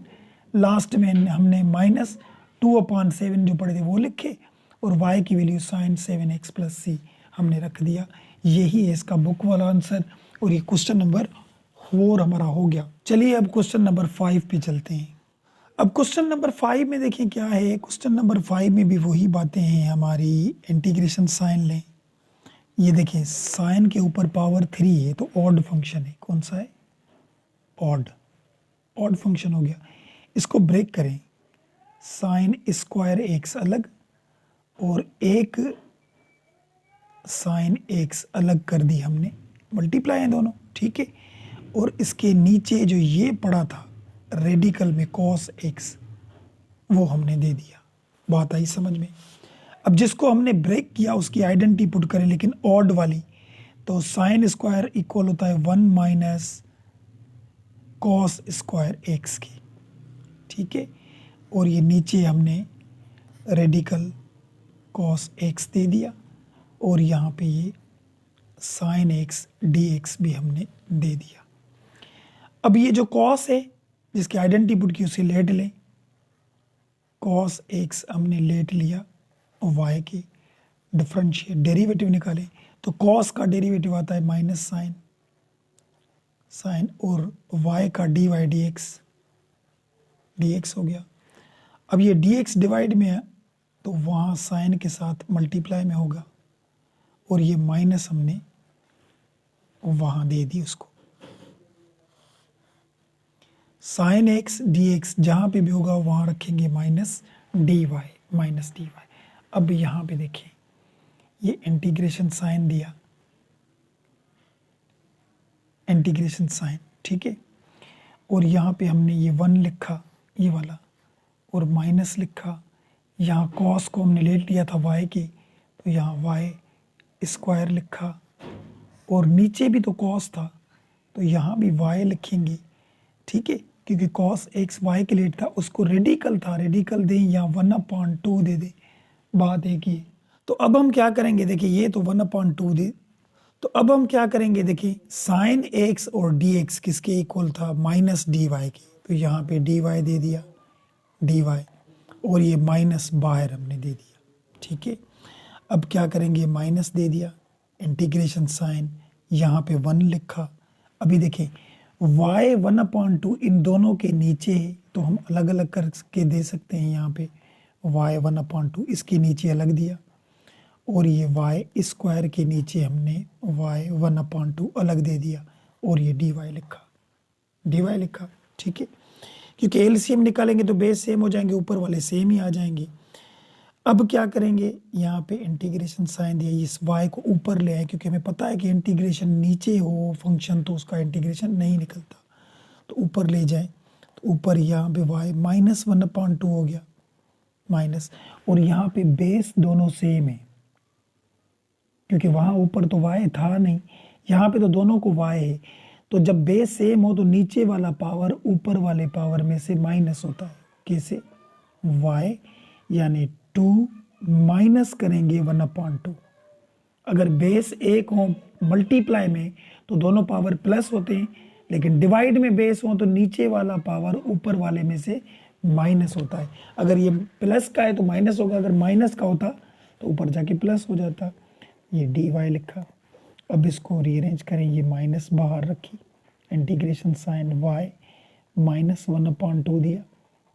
लास्ट में हमने माइनस 2/7 जो पड़े थे वो लिखे, और y की वैल्यू साइन 7x प्लस सी हमने रख दिया। यही है इसका बुक वाला आंसर, और ये क्वेश्चन नंबर 4 हमारा हो गया। चलिए अब क्वेश्चन नंबर 5 पे चलते हैं। अब क्वेश्चन नंबर 5 में देखें क्या है, क्वेश्चन नंबर 5 में भी वही बातें हैं हमारी, इंटीग्रेशन साइन लें, ये देखें साइन के ऊपर पावर 3 है तो ऑड फंक्शन है, कौन सा है, ऑड फंक्शन हो गया। इसको ब्रेक करें, साइन स्क्वायर एक्स अलग और एक साइन एक्स अलग कर दी हमने, मल्टीप्लाई है दोनों, ठीक है, और इसके नीचे जो ये पड़ा था रेडिकल में कॉस एक्स वो हमने दे दिया। बात आई समझ में? अब जिसको हमने ब्रेक किया उसकी आइडेंटिटी पुट करें, लेकिन ऑड वाली, तो साइन स्क्वायर इक्वल होता है 1 माइनस कॉस स्क्वायर एक्स की, ठीक है, और ये नीचे हमने रेडिकल कॉस एक्स दे दिया, और यहाँ पे ये साइन एक्स डी एक्स भी हमने दे दिया। अब ये जो कॉस है जिसकी आइडेंटिटी पुट की उसे लेट लें, कॉस एक्स हमने लेट लिया, और वाई की डिफरेंशिएट डेरिवेटिव निकालें, तो कॉस का डेरिवेटिव आता है माइनस साइन, और वाई का डी वाई डी एक्स हो गया। अब ये डी एक्स डिवाइड में है तो वहाँ साइन के साथ मल्टीप्लाई में होगा, और ये माइनस हमने वहाँ दे दी उसको, साइन एक्स डी एक्स जहाँ पे भी होगा वहाँ रखेंगे माइनस डी वाई। अब यहाँ पे देखिए ये इंटीग्रेशन साइन दिया, इंटीग्रेशन साइन, ठीक है, और यहाँ पे हमने ये 1 लिखा ये वाला, और माइनस लिखा, यहाँ कॉस को हमने लेट लिया था y की, तो यहाँ y स्क्वायर लिखा, और नीचे भी तो कॉस था तो यहाँ भी y लिखेंगे, ठीक है, क्योंकि कॉस एक्स y के लेट था, उसको रेडिकल था, रेडिकल दें या 1/2 दे दें, बात एक ही है। तो अब हम क्या करेंगे, देखिए ये तो 1/2 दे, तो अब हम क्या करेंगे, देखिए साइन एक्स और डी एक्स किसके इक्वल था, माइनस डी वाई की, तो यहाँ पे डी वाई दे दिया, डी वाई, और ये माइनस बाहर हमने दे दिया, ठीक है। अब क्या करेंगे, माइनस दे दिया, इंटीग्रेशन साइन, यहाँ पे 1 लिखा। अभी देखें y 1/2 इन दोनों के नीचे है तो हम अलग अलग करके दे सकते हैं, यहाँ पे y 1/2 इसके नीचे अलग दिया, और ये y स्क्वायर के नीचे हमने y 1/2 अलग दे दिया, और ये dy लिखा, ठीक है, क्योंकि एलसीएम निकालेंगे तो बेस सेम हो जाएंगे, ऊपर वाले सेम ही आ जाएंगे। अब क्या करेंगे, यहाँ पे इंटीग्रेशन साइन दिया, इस y को ऊपर ले आए, क्योंकि हमें पता है कि इंटीग्रेशन नीचे हो फंक्शन तो उसका इंटीग्रेशन नहीं निकलता, तो ऊपर ले जाए, तो ऊपर यहाँ पे y -1/2 हो गया माइनस, और यहाँ पे बेस दोनों सेम है क्योंकि वहाँ ऊपर तो y था नहीं, यहाँ पे तो दोनों को y है। तो जब बेस सेम हो तो नीचे वाला पावर ऊपर वाले पावर में से माइनस होता है। कैसे? y यानी 2 माइनस करेंगे 1/2। अगर बेस एक हो मल्टीप्लाई में तो दोनों पावर प्लस होते हैं, लेकिन डिवाइड में बेस हो तो नीचे वाला पावर ऊपर वाले में से माइनस होता है। अगर ये प्लस का है तो माइनस होगा, अगर माइनस का होता तो ऊपर जाके प्लस हो जाता। ये dy लिखा। अब इसको रीअरेंज करें, ये माइनस बाहर रखी, इंटीग्रेशन साइन y -1/2 दिया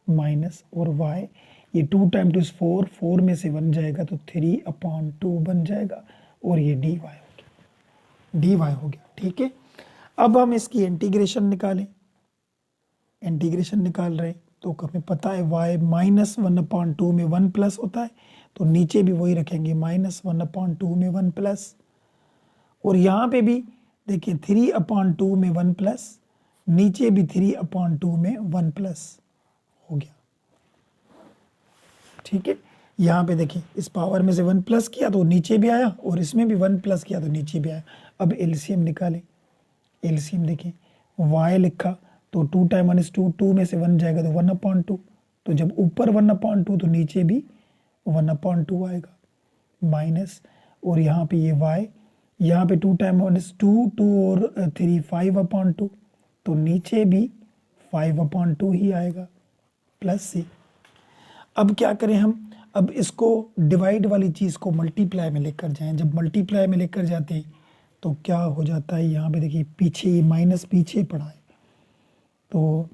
माइनस, और y ये 2 टाइम 2 4, 4 में से 1 जाएगा तो 3/2 बन जाएगा, और ये dy हो गया। ठीक है, अब हम इसकी इंटीग्रेशन निकालें। इंटीग्रेशन निकाल रहे तो हमें पता है y -1/2 में 1 प्लस होता है, तो नीचे भी वही रखेंगे -1/2 में 1 प्लस, और यहाँ पे भी देखिए 3/2 में 1 प्लस, नीचे भी 3/2 में 1 प्लस हो गया। ठीक है, यहाँ पे देखिए इस पावर में से 1 प्लस किया तो नीचे भी आया, और इसमें भी 1 प्लस किया तो नीचे भी आया। अब एलसीएम निकालें। एलसीएम देखिए, y लिखा तो 2 टाइम 1 2, 2 में से 1 जाएगा तो 1/2, तो जब ऊपर 1/2 तो नीचे भी 1/2 आएगा माइनस, और यहाँ पे ये y, यहाँ पे 2 टाइम 1 2, 2 और 3 5/2, तो नीचे भी 5/2 ही आएगा प्लस सी। अब क्या करें हम? अब इसको डिवाइड वाली चीज़ को मल्टीप्लाई में लेकर जाएं। जब मल्टीप्लाई में लेकर जाते हैं तो क्या हो जाता है, यहाँ पे देखिए पीछे ये माइनस पीछे पड़ा है, तो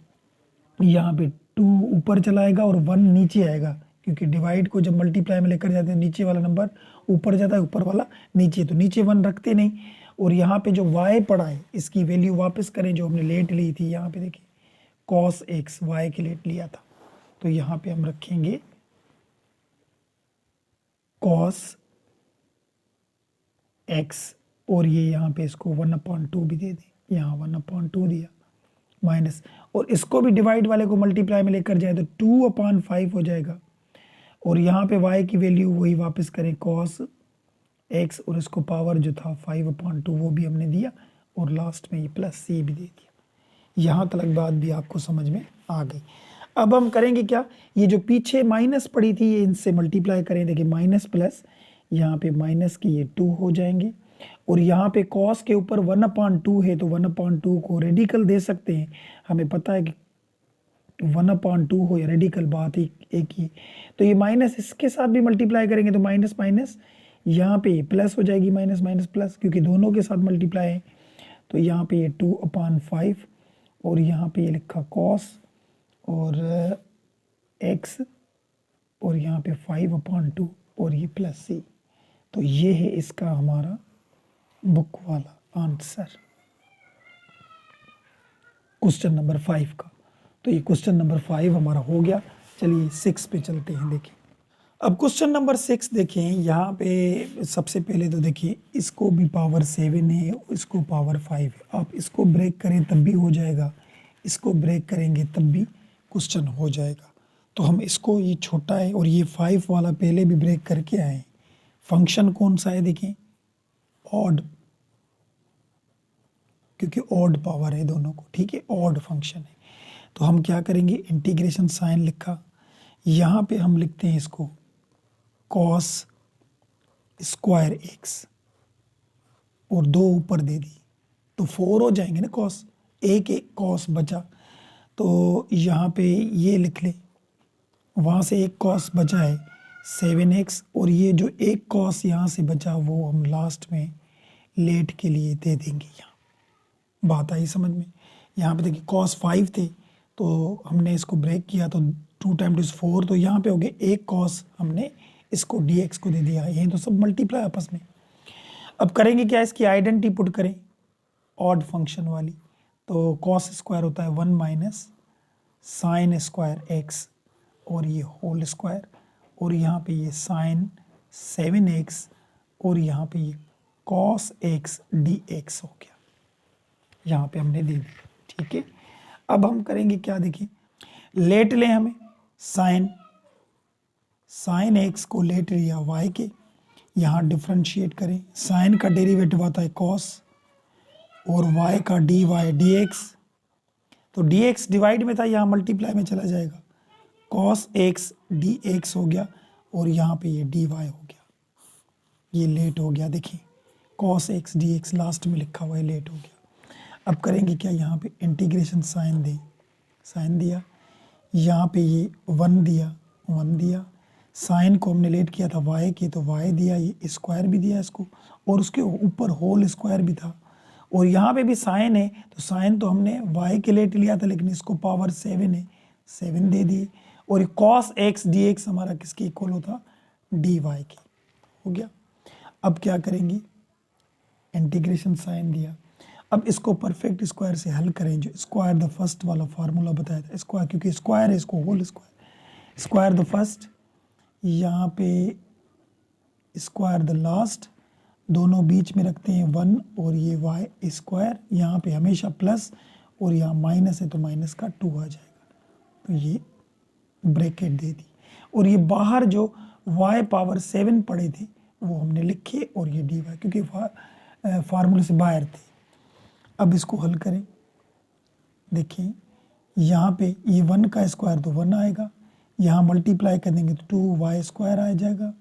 यहाँ पे 2 ऊपर चलाएगा और 1 नीचे आएगा, क्योंकि डिवाइड को जब मल्टीप्लाई में लेकर जाते हैं नीचे वाला नंबर ऊपर जाता है, ऊपर वाला नीचे, तो नीचे 1 रखते नहीं। और यहाँ पे जो y पड़ा है इसकी वैल्यू वापस करें जो हमने लेट ली थी, यहाँ पे देखिए cos x y के लेट लिया था, तो यहाँ पे हम रखेंगे cos x, और ये यहाँ पे इसको 1/2 भी दे दें, यहाँ 1/2 दिया माइनस, और इसको भी डिवाइड वाले को मल्टीप्लाई में लेकर जाए तो 2/5 हो जाएगा, और यहाँ पे y की वैल्यू वही वापस करें cos x, और इसको पावर जो था 5/2 वो भी हमने दिया, और लास्ट में ये प्लस c भी दे दिया। यहाँ तक बात भी आपको समझ में आ गई। अब हम करेंगे क्या, ये जो पीछे माइनस पड़ी थी ये इनसे मल्टीप्लाई करें। देखिए माइनस प्लस, यहाँ पे माइनस के ये 2 हो जाएंगे, और यहाँ पे cos के ऊपर 1/2 है तो 1/2 को रेडिकल दे सकते हैं। हमें पता है कि 1/2 हो या रेडिकल बात ही एक ही। तो ये माइनस इसके साथ भी मल्टीप्लाई करेंगे तो माइनस माइनस, यहाँ पे प्लस हो जाएगी, माइनस माइनस प्लस, क्योंकि दोनों के साथ मल्टीप्लाई है। तो यहाँ पे ये 2/5, और यहाँ पे ये लिखा cos और x, और यहाँ पे 5/2, और ये प्लस c। तो ये है इसका हमारा बुक वाला आंसर क्वेश्चन नंबर 5 का। तो ये क्वेश्चन नंबर 5 हमारा हो गया। चलिए 6 पे चलते हैं। देखें अब क्वेश्चन नंबर 6 देखें, यहाँ पे सबसे पहले तो देखिए इसको भी पावर 7 है, इसको पावर 5 है। आप इसको ब्रेक करें तब भी हो जाएगा, इसको ब्रेक करेंगे तब भी क्वेश्चन हो जाएगा। तो हम इसको, ये छोटा है और ये 5 वाला पहले भी ब्रेक करके आए। फंक्शन कौन सा है देखें, ऑड, क्योंकि ऑड पावर है दोनों को, ठीक है, ऑड फंक्शन है। तो हम क्या करेंगे, इंटीग्रेशन साइन लिखा, यहाँ पे हम लिखते हैं इसको cos स्क्वायर x, और 2 ऊपर दे दी तो 4 हो जाएंगे ना cos, एक cos बचा, तो यहाँ पे ये लिख ले, वहाँ से एक cos बचा है 7x, और ये जो एक cos यहाँ से बचा वो हम लास्ट में लेट के लिए दे देंगे। यहाँ बात आई समझ में। यहाँ पे देखिए cos 5 थे तो हमने इसको ब्रेक किया तो 2 टाइम 2 4, तो यहाँ पे हो गए एक cos, हमने इसको dx को दे दिया। यही तो सब मल्टीप्लाई आपस में। अब करेंगे क्या, इसकी आइडेंटिटी पुट करें ऑड फंक्शन वाली, तो cos स्क्वायर होता है 1 माइनस साइन स्क्वायर x, और ये होल स्क्वायर, और यहाँ पे ये साइन 7x, और यहाँ पे ये cos x dx हो गया। यहाँ पे हमने दे दिया, ठीक है। अब हम करेंगे क्या, देखिए लेट लें हमें साइन एक्स को लेट लिया वाई के, यहाँ डिफ्रेंशिएट करें, साइन का डेरिवेटिव आता है कॉस और वाई का डी वाई डी एक्स, तो डी एक्स डिवाइड में था यहाँ मल्टीप्लाई में चला जाएगा, कॉस एक्स डी एक्स हो गया और यहाँ पे ये डी वाई हो गया, ये लेट हो गया, देखिए cos x D x last में लिखा हुआ है, लेट हो गया। अब करेंगे क्या, यहाँ पे इंटीग्रेशन साइन दें, साइन दिया, यहाँ पे ये 1 दिया, साइन को हमने लेट किया था वाई की तो वाई दिया, ये स्क्वायर भी दिया इसको और उसके ऊपर होल स्क्वायर भी था, और यहाँ पे भी साइन है तो साइन तो हमने वाई के लेट लिया था लेकिन इसको पावर 7 है, 7 दे दिए, और ये कॉस एक्स डी एक्स हमारा किसके इक्वल होता, डी वाई के, हो गया। अब क्या करेंगे, इंटीग्रेशन साइन दिया, अब इसको परफेक्ट स्क्वायर से हल करें, जो स्क्वायर द फर्स्ट वाला फार्मूला बताया था, स्क्वायर क्योंकि स्क्वायर है इसको whole square, square the first, यहाँ पे स्क्वायर द लास्ट, दोनों बीच में रखते हैं 1 और ये वाई स्क्वायर, यहाँ पे हमेशा प्लस और यहाँ माइनस है तो माइनस का 2 आ जाएगा, तो ये ब्रैकेट दे दी, और ये बाहर जो y पावर 7 पड़े थे वो हमने लिखे और ये डी वाई क्योंकि फार्मूले से बाहर थे। अब इसको हल करें, देखिए यहाँ पे ये 1 का स्क्वायर तो 1 आएगा, यहाँ मल्टीप्लाई कर देंगे तो 2y स्क्वायर आ जाएगा,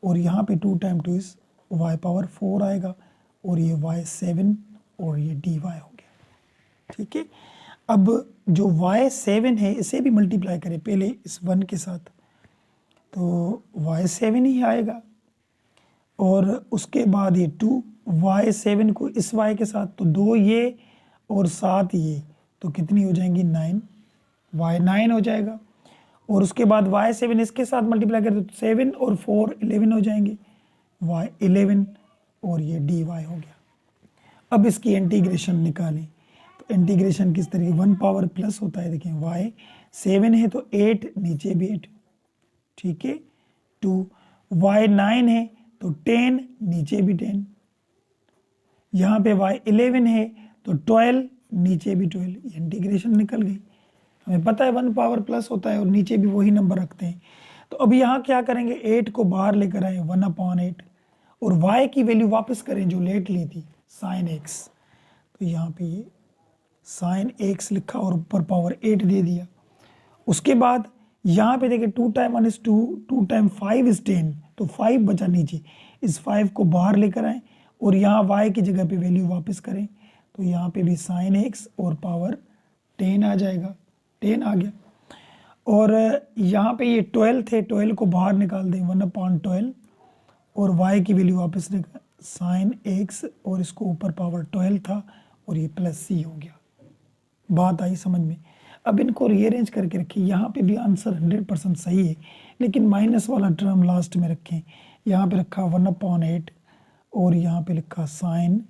और यहाँ पे 2 टाइम 2 इस y पावर 4 आएगा, और ये y 7 और ये dy हो गया, ठीक है। अब जो y 7 है इसे भी मल्टीप्लाई करें पहले इस 1 के साथ, तो y 7 ही आएगा, और उसके बाद ये 2 y 7 को इस y के साथ तो 2 ये और 7 ये, तो कितनी हो जाएंगी 9, y 9 हो जाएगा, और उसके बाद y 7 इसके साथ मल्टीप्लाई करें तो 7 और 4 11 हो जाएंगे, y 11 और ये dy हो गया। अब इसकी इंटीग्रेशन निकालें, तो इंटीग्रेशन किस तरीके, 1 पावर प्लस होता है, देखें y 7 है तो 8 नीचे भी 8, ठीक है, 2 y 9 है तो 10 नीचे भी 10, यहाँ पे y 11 है तो 12 नीचे भी 12, इंटीग्रेशन निकल गई। हमें पता है 1 पावर प्लस होता है और नीचे भी वही नंबर रखते हैं, तो अभी यहाँ क्या करेंगे, 8 को बाहर लेकर आए 1/8 और y की वैल्यू वापस करें जो लेट ली थी साइन x, तो यहाँ पे ये साइन x लिखा और ऊपर पावर 8 दे दिया। उसके बाद यहाँ पे देखिए 2 टाइम 1 is 2, 2 टाइम 5 is 10, तो 5 बचा नीचे, इस 5 को बाहर लेकर आए और यहाँ y की जगह पे वैल्यू वापस करें, तो यहाँ पे भी साइन x और पावर 10 आ जाएगा, 10 आ गया, और यहाँ पे ये 12 थे, 12 को बाहर निकाल दें 1/12 और y की वैल्यू वापस लेकर साइन x और इसको ऊपर पावर 12 था और ये प्लस c हो गया। बात आई समझ में। अब इनको रीअरेंज करके रखें, यहाँ पे भी आंसर 100% सही है लेकिन माइनस वाला टर्म लास्ट में रखें, यहाँ पे रखा 1/8 और यहाँ पे लिखा साइन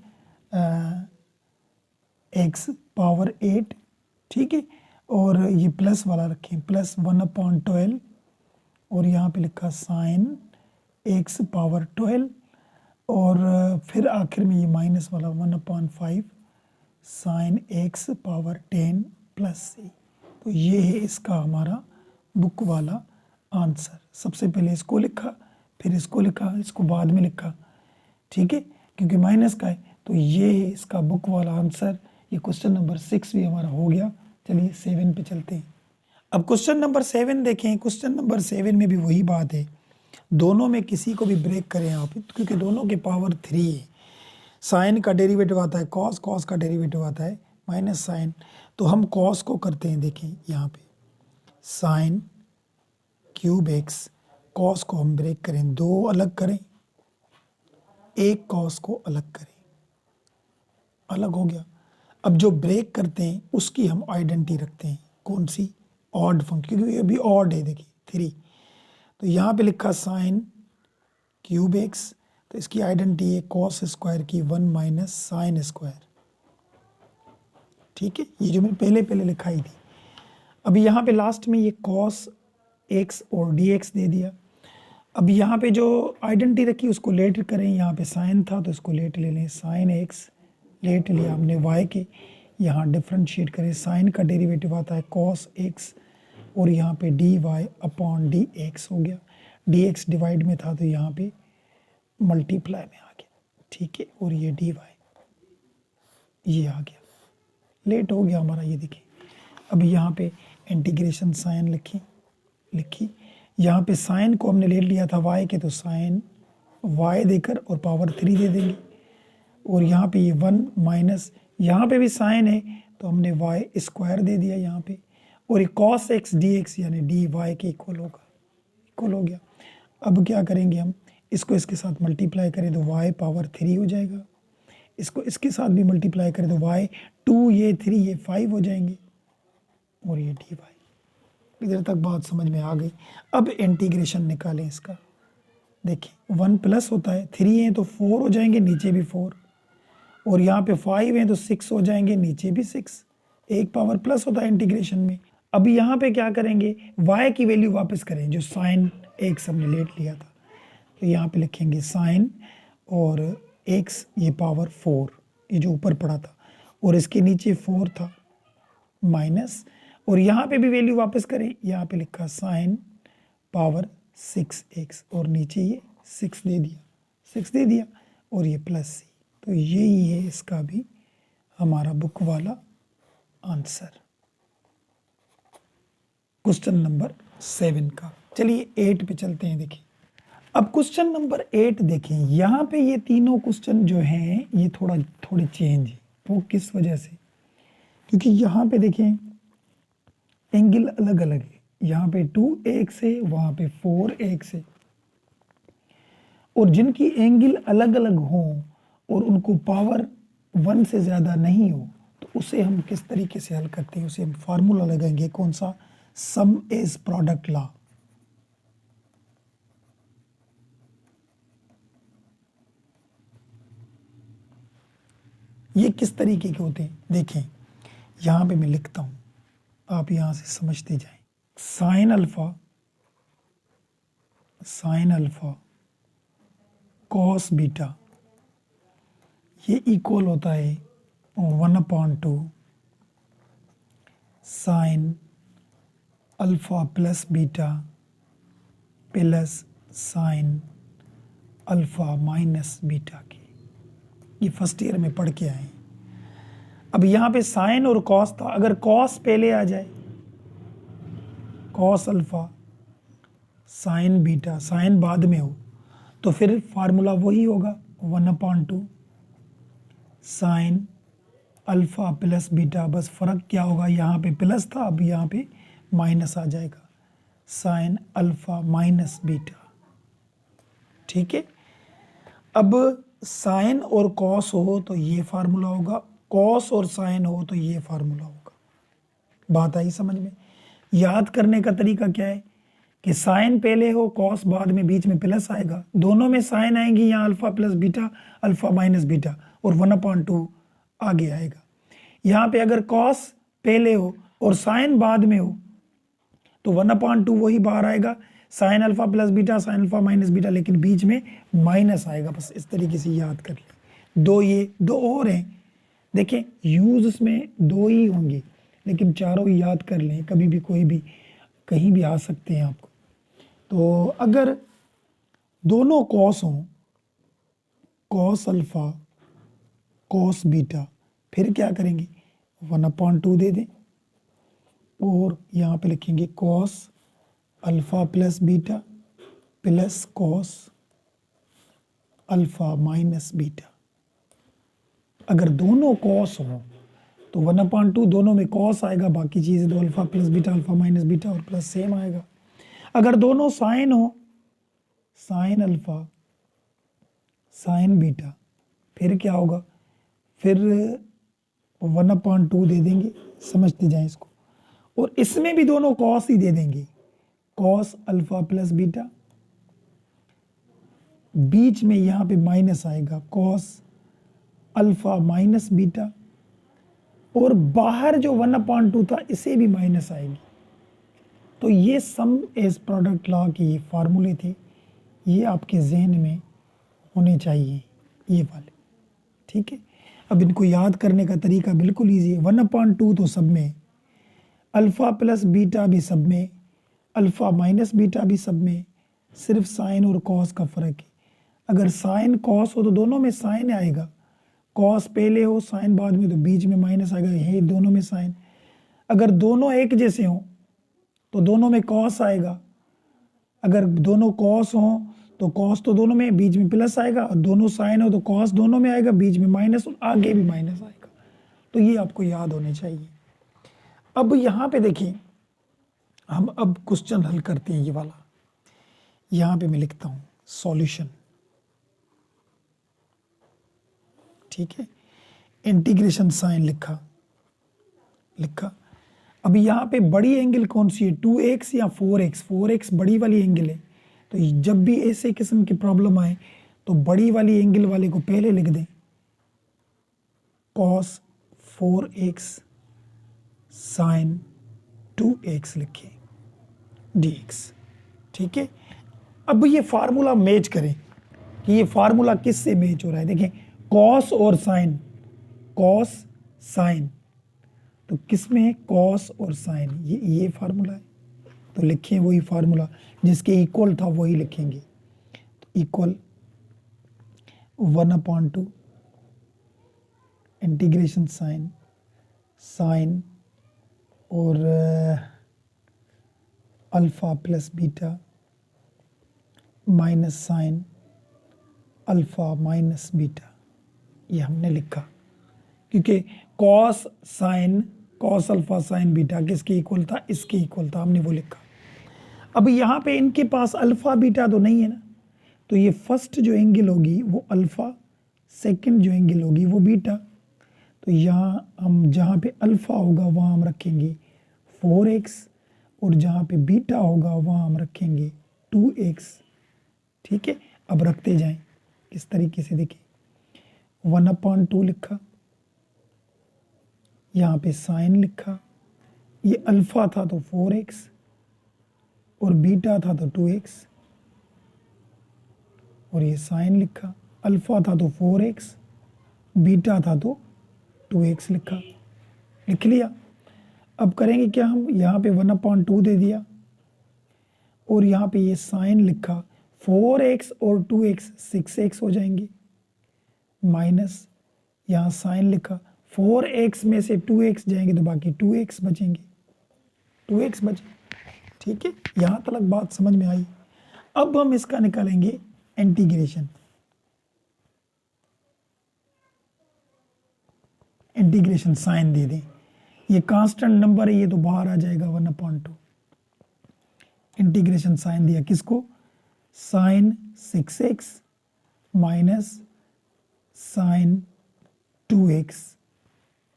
x पावर 8, ठीक है, और ये प्लस वाला रखें प्लस 1/12 और यहाँ पे लिखा साइन x पावर 12 और फिर आखिर में ये माइनस वाला 1/5 sine x power 10 plus c, तो ये है इसका हमारा बुक वाला आंसर। सबसे पहले इसको लिखा, फिर इसको लिखा, इसको बाद में लिखा, ठीक है, क्योंकि माइनस का है, तो ये है इसका बुक वाला आंसर। ये क्वेश्चन नंबर 6 भी हमारा हो गया। चलिए 7 पे चलते हैं। अब क्वेश्चन नंबर 7 देखें। क्वेश्चन नंबर 7 में भी वही बात है, दोनों में किसी को भी ब्रेक करें आप, क्योंकि दोनों के पावर 3 है। साइन का डेरिवेटिव आता है कॉस, कॉस का डेरिवेटिव आता है माइनस साइन, तो हम कॉस को करते हैं। देखें यहाँ पे साइन क्यूब एक्स, कॉस को हम ब्रेक करें, 2 अलग करें, एक कॉस को अलग करें, अलग हो गया। अब जो ब्रेक करते हैं उसकी हम आइडेंटिटी रखते हैं, कौन सी, ऑड फंक्शन, क्योंकि ये भी ऑड है, देखिए 3, तो यहाँ पे लिखा साइन क्यूब एक्स, तो इसकी आइडेंटिटी है कॉस स्क्वायर की 1 माइनस साइन स्क्वायर, ठीक है, ये जो मैंने पहले लिखाई थी। अभी यहाँ पे लास्ट में ये कॉस एक्स और डी एक्स दे दिया। अब यहाँ पे जो आइडेंटिटी रखी उसको लेट करें, यहाँ पे साइन था तो इसको लेट ले लें, साइन एक्स लेट लिया हमने वाई के, यहाँ डिफ्रेंशिएट करें, साइन का डेरिवेटिव आता है कॉस एक्स और यहाँ पे d y upon d x हो गया, डी एक्स डिवाइड में था तो यहाँ पे मल्टीप्लाई में आ गया, ठीक है। और ये डी वाई ये आ गया, लेट हो गया हमारा, ये देखिए। अब यहाँ पे इंटीग्रेशन साइन लिखी, यहाँ पे साइन को हमने ले लिया था वाई के, तो साइन वाई देकर और पावर 3 दे देंगे। और यहाँ पे ये 1 माइनस, यहाँ पे भी साइन है तो हमने वाई स्क्वायर दे दिया यहाँ पे, और ये कॉस एक्स डी एक्स यानी डी वाई के इक्वल हो गया। अब क्या करेंगे हम, इसको इसके साथ मल्टीप्लाई करें तो वाई पावर 3 हो जाएगा, इसको इसके साथ भी मल्टीप्लाई करें तो वाई 2 ये 3 ये 5 हो जाएंगे, और ये डी वाई। इधर तक बात समझ में आ गई। अब इंटीग्रेशन निकालें इसका, देखिए 1 प्लस होता है, 3 है तो 4 हो जाएंगे, नीचे भी 4, और यहाँ पे 5 है तो 6 हो जाएंगे, नीचे भी 6, एक पावर प्लस होता है इंटीग्रेशन में। अब यहाँ पे क्या करेंगे, y की वैल्यू वापस करें, जो साइन x हमने लेट लिया था, तो यहाँ पे लिखेंगे साइन और x ये पावर 4, ये जो ऊपर पड़ा था, और इसके नीचे 4 था माइनस, और यहाँ पे भी वैल्यू वापस करें, यहाँ पे लिखा साइन पावर 6x, और नीचे ये 6 दे दिया, और ये प्लस c। तो यही है इसका भी हमारा बुक वाला आंसर, क्वेश्चन नंबर 7 का। चलिए 8 पे चलते हैं। देखिए अब क्वेश्चन नंबर 8 देखें, यहाँ पे ये तीनों क्वेश्चन जो हैं ये थोड़े चेंज है। वो किस वजह से, क्योंकि यहाँ पे देखें एंगल अलग अलग है, यहाँ पे 2x है, वहाँ पे 4x है, और जिनकी एंगल अलग अलग हों और उनको पावर 1 से ज़्यादा नहीं हो, तो उसे हम किस तरीके से हल करते हैं, उसे हम फार्मूला लगाएंगे, कौन सा, सम इज प्रोडक्ट लॉ। ये किस तरीके के होते हैं, देखें यहां पे मैं लिखता हूं, आप यहां से समझते जाएं। साइन अल्फा कॉस बीटा ये इक्वल होता है 1/2 sine alpha plus beta plus sine alpha minus beta के। ये फर्स्ट ईयर में पढ़ के आए। अब यहाँ पे साइन और कॉस था, अगर कॉस पहले आ जाए, cos alpha sine beta, sine बाद में हो, तो फिर फार्मूला वही होगा 1/2 साइन अल्फा प्लस बीटा। बस फर्क क्या होगा, यहाँ पे प्लस था, अब यहाँ पे माइनस आ जाएगा, साइन अल्फा माइनस बीटा, ठीक है। अब साइन और कॉस हो तो ये फार्मूला होगा, कॉस और साइन हो तो ये फार्मूला होगा। बात आई समझ में। याद करने का तरीका क्या है कि साइन पहले हो, कॉस बाद में, बीच में प्लस आएगा, दोनों में साइन आएंगी, यहाँ alpha plus beta alpha minus beta, और 1/2 आगे आएगा। यहाँ पे अगर कॉस पहले हो और साइन बाद में हो तो 1/2 वही बाहर आएगा, sine alpha plus beta sine alpha minus beta, लेकिन बीच में माइनस आएगा। बस इस तरीके से याद कर लें। दो और हैं, देखें यूज इसमें 2 ही होंगे, लेकिन चारों ही याद कर लें, कभी भी कोई भी कहीं भी आ सकते हैं आपको। तो अगर दोनों कॉस हों, कॉस अल्फा कॉस बीटा, फिर क्या करेंगे 1/2 दे दें, और यहाँ पे लिखेंगे cos alpha plus beta plus cos alpha minus beta. अगर दोनों कॉस हो तो 1/2 दोनों में कॉस आएगा, बाकी चीज़ें तो alpha plus beta alpha minus beta और प्लस सेम आएगा। अगर दोनों साइन हो, साइन अल्फा साइन बीटा, फिर क्या होगा, फिर 1/2 दे देंगे, समझते जाएं इसको। और इसमें भी दोनों कॉस ही दे देंगे, कॉस अल्फा प्लस बीटा, बीच में यहां पे माइनस आएगा, कॉस अल्फा माइनस बीटा, और बाहर जो 1/2 था इसे भी माइनस आएगी। तो ये सम एज प्रोडक्ट लॉ के ये फार्मूले थे, ये आपके जहन में होने चाहिए, ये वाले, ठीक है। अब इनको याद करने का तरीका बिल्कुल ईजी है। 1/2 तो सब में, अल्फ़ा प्लस बीटा भी सब में, अल्फ़ा माइनस बीटा भी सब में, सिर्फ साइन और कॉस का फ़र्क है। अगर साइन कॉस हो तो दोनों में साइन आएगा, कॉस पहले हो साइन बाद में तो बीच में माइनस आएगा, ये दोनों में साइन। अगर दोनों एक जैसे हों तो दोनों में कॉस आएगा, अगर दोनों कॉस हों तो कॉस तो दोनों में, बीच में प्लस आएगा, और दोनों साइन हो तो कॉस दोनों में आएगा, बीच में माइनस और आगे भी माइनस आएगा। तो ये आपको याद होने चाहिए। अब यहाँ पे देखिए, हम अब क्वेश्चन हल करते हैं। ये वाला यहाँ पे मैं लिखता हूँ सॉल्यूशन, ठीक है। इंटीग्रेशन साइन लिखा। अब यहाँ पे बड़ी एंगल कौन सी है, 2x या 4x? 4x बड़ी वाली एंगल है, तो जब भी ऐसे किस्म की प्रॉब्लम आए तो बड़ी वाली एंगल वाले को पहले लिख दें, cos 4x sin 2x लिखें dx, ठीक है। अब ये फार्मूला मैच करें कि ये फार्मूला किस से मैच हो रहा है। देखें, cos और sin, cos sin, तो किस में है, cos और sin, ये फार्मूला है, तो लिखें वही फार्मूला जिसके इक्वल था वही लिखेंगे। तो इक्वल 1/2 इंटीग्रेशन साइन और alpha plus beta minus sine alpha minus beta, ये हमने लिखा क्योंकि cos sine, cos alpha sine beta किसके इक्वल था, इसके इक्वल था, हमने वो लिखा। अब यहाँ पे इनके पास अल्फ़ा बीटा तो नहीं है ना, तो ये फर्स्ट जो एंगल होगी वो अल्फ़ा, सेकंड जो एंगल होगी वो बीटा। तो यहाँ हम जहाँ पे अल्फ़ा होगा वहाँ हम रखेंगे 4x, और जहाँ पे बीटा होगा वहाँ हम रखेंगे 2x, ठीक है। अब रखते जाएं किस तरीके से, देखिए 1/2 लिखा, यहाँ पे साइन लिखा, ये अल्फ़ा था तो 4x और बीटा था तो 2x, और ये साइन लिखा, अल्फ़ा था तो 4x, बीटा था तो 2x लिखा, लिख लिया। अब करेंगे क्या हम, यहाँ पे 1/2 दे दिया और यहाँ पे ये साइन लिखा, 4x और 2x 6x हो जाएंगे, माइनस यहाँ साइन लिखा, 4x में से 2x जाएंगे तो बाकी 2x बचेंगे, 2x बचे, ठीक है। यहाँ तक बात समझ में आई। अब हम इसका निकालेंगे इंटीग्रेशन, इंटीग्रेशन साइन दे दें, ये कांस्टेंट नंबर है ये तो बाहर आ जाएगा 1/2। इंटीग्रेशन साइन दिया किसको, sine 6x minus sine 2x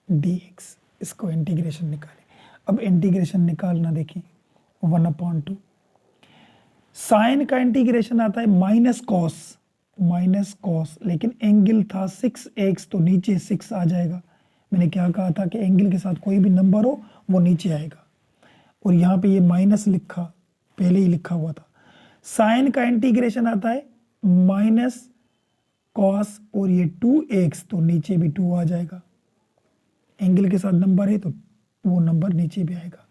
dx, इसको इंटीग्रेशन निकालें। अब इंटीग्रेशन निकालना देखें 1/2, साइन का इंटीग्रेशन आता है माइनस कॉस, लेकिन एंगल था 6x तो नीचे 6 आ जाएगा। मैंने क्या कहा था कि एंगल के साथ कोई भी नंबर हो वो नीचे आएगा, और यहाँ पे ये माइनस लिखा, पहले ही लिखा हुआ था। साइन का इंटीग्रेशन आता है माइनस कॉस, और ये 2x तो नीचे भी 2 आ जाएगा, एंगल के साथ नंबर है तो वो नंबर नीचे भी आएगा।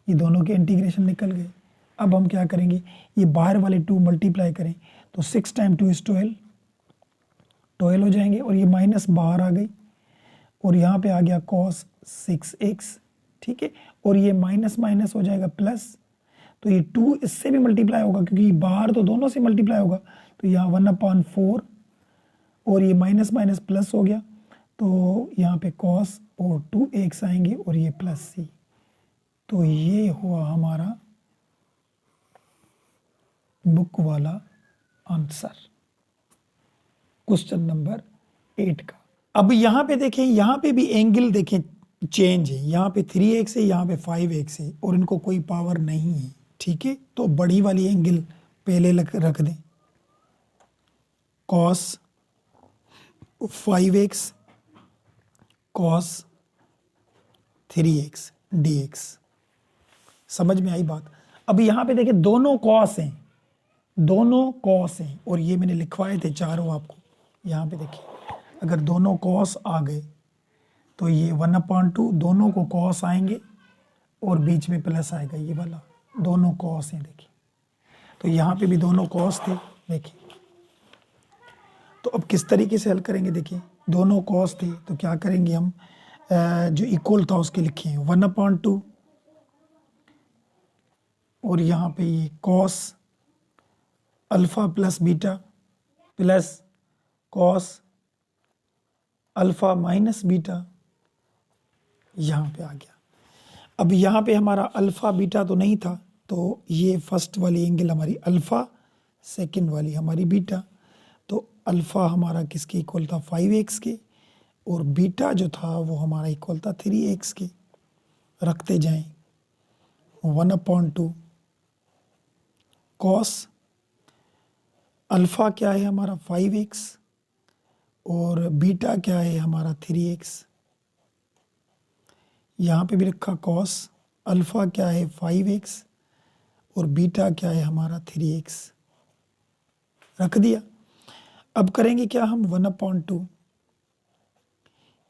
ये दोनों के इंटीग्रेशन निकल गए। अब हम क्या करेंगे, ये बाहर वाले 2 मल्टीप्लाई करें तो 6 × 2 = 12 हो जाएंगे, और ये माइनस बाहर आ गई, और यहाँ पे आ गया cos 6x, ठीक है, और ये माइनस माइनस हो जाएगा प्लस, तो ये 2 इससे भी मल्टीप्लाई होगा क्योंकि बाहर तो दोनों से मल्टीप्लाई होगा, तो यहाँ 1/4, और ये माइनस माइनस प्लस हो गया, तो यहाँ पे cos और 2x आएंगे, और ये प्लस c। तो ये हुआ हमारा बुक वाला आंसर क्वेश्चन नंबर 8 का। अब यहाँ पे देखें, यहाँ पे भी एंगल देखें चेंज है, यहाँ पे 3x है, यहाँ पे 5x है, और इनको कोई पावर नहीं है, ठीक है। तो बड़ी वाली एंगल पहले रख दें, cos 5x cos 3x dx, समझ में आई बात। अब यहाँ पे देखें दोनों cos हैं, और ये मैंने लिखवाए थे चारों आपको। यहाँ पे देखिए, अगर दोनों cos आ गए तो ये 1/2 दोनों को cos आएंगे, और बीच में प्लस आएगा ये वाला, दोनों कॉस हैं देखिए। तो यहाँ पे भी दोनों कॉस थे देखिए। तो अब किस तरीके से हल करेंगे देखिए, दोनों कॉस थे तो क्या करेंगे हम, जो इक्वल था उसके लिखे हैं 1/2 और यहाँ पे ये cos alpha plus beta plus cos alpha minus beta, यहाँ पे आ गया। अब यहाँ पे हमारा अल्फा बीटा तो नहीं था, तो ये फर्स्ट वाली एंगल हमारी अल्फा, सेकंड वाली हमारी बीटा। तो अल्फा हमारा किसके इक्वल था, 5x के, और बीटा जो था वो हमारा इक्वल था 3x के। रखते जाएं 1/2 कॉस अल्फा क्या है हमारा 5x और बीटा क्या है हमारा 3x। यहाँ पे भी रखा कॉस अल्फा क्या है 5x और बीटा क्या है हमारा 3x, रख दिया। अब करेंगे क्या हम 1/2,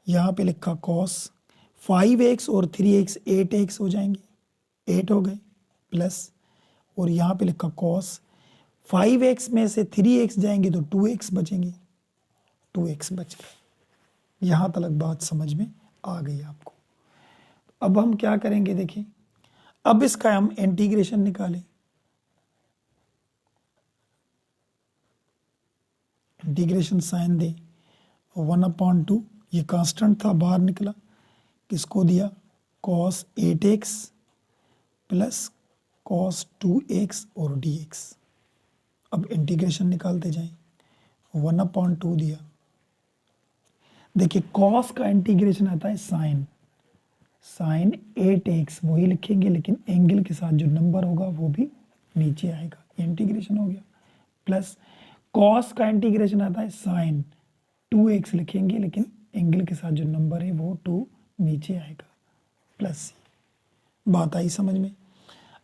यहाँ पे लिखा कॉस 5x और 3x 8x हो जाएंगे, 8 हो गए प्लस, और यहाँ पे लिखा कॉस 5x में से 3x जाएंगे तो 2x बचेंगे, 2x बच गए। यहाँ तक बात समझ में आ गई आपको। अब हम क्या करेंगे देखिए, अब इसका हम इंटीग्रेशन निकालें। इंटीग्रेशन साइन दे 1/2, ये कांस्टेंट था बाहर निकला, किसको दिया cos 8x plus cos 2x और dx। अब इंटीग्रेशन निकालते जाएं, 1/2 दिया। देखिए कॉस का इंटीग्रेशन आता है साइन, साइन 8x वही लिखेंगे लेकिन एंगल के साथ जो नंबर होगा वो भी नीचे आएगा, ये इंटीग्रेशन हो गया। प्लस कॉस का इंटीग्रेशन आता है साइन 2x लिखेंगे लेकिन एंगल के साथ जो नंबर है वो 2 नीचे आएगा, प्लस सी। बात आई समझ में।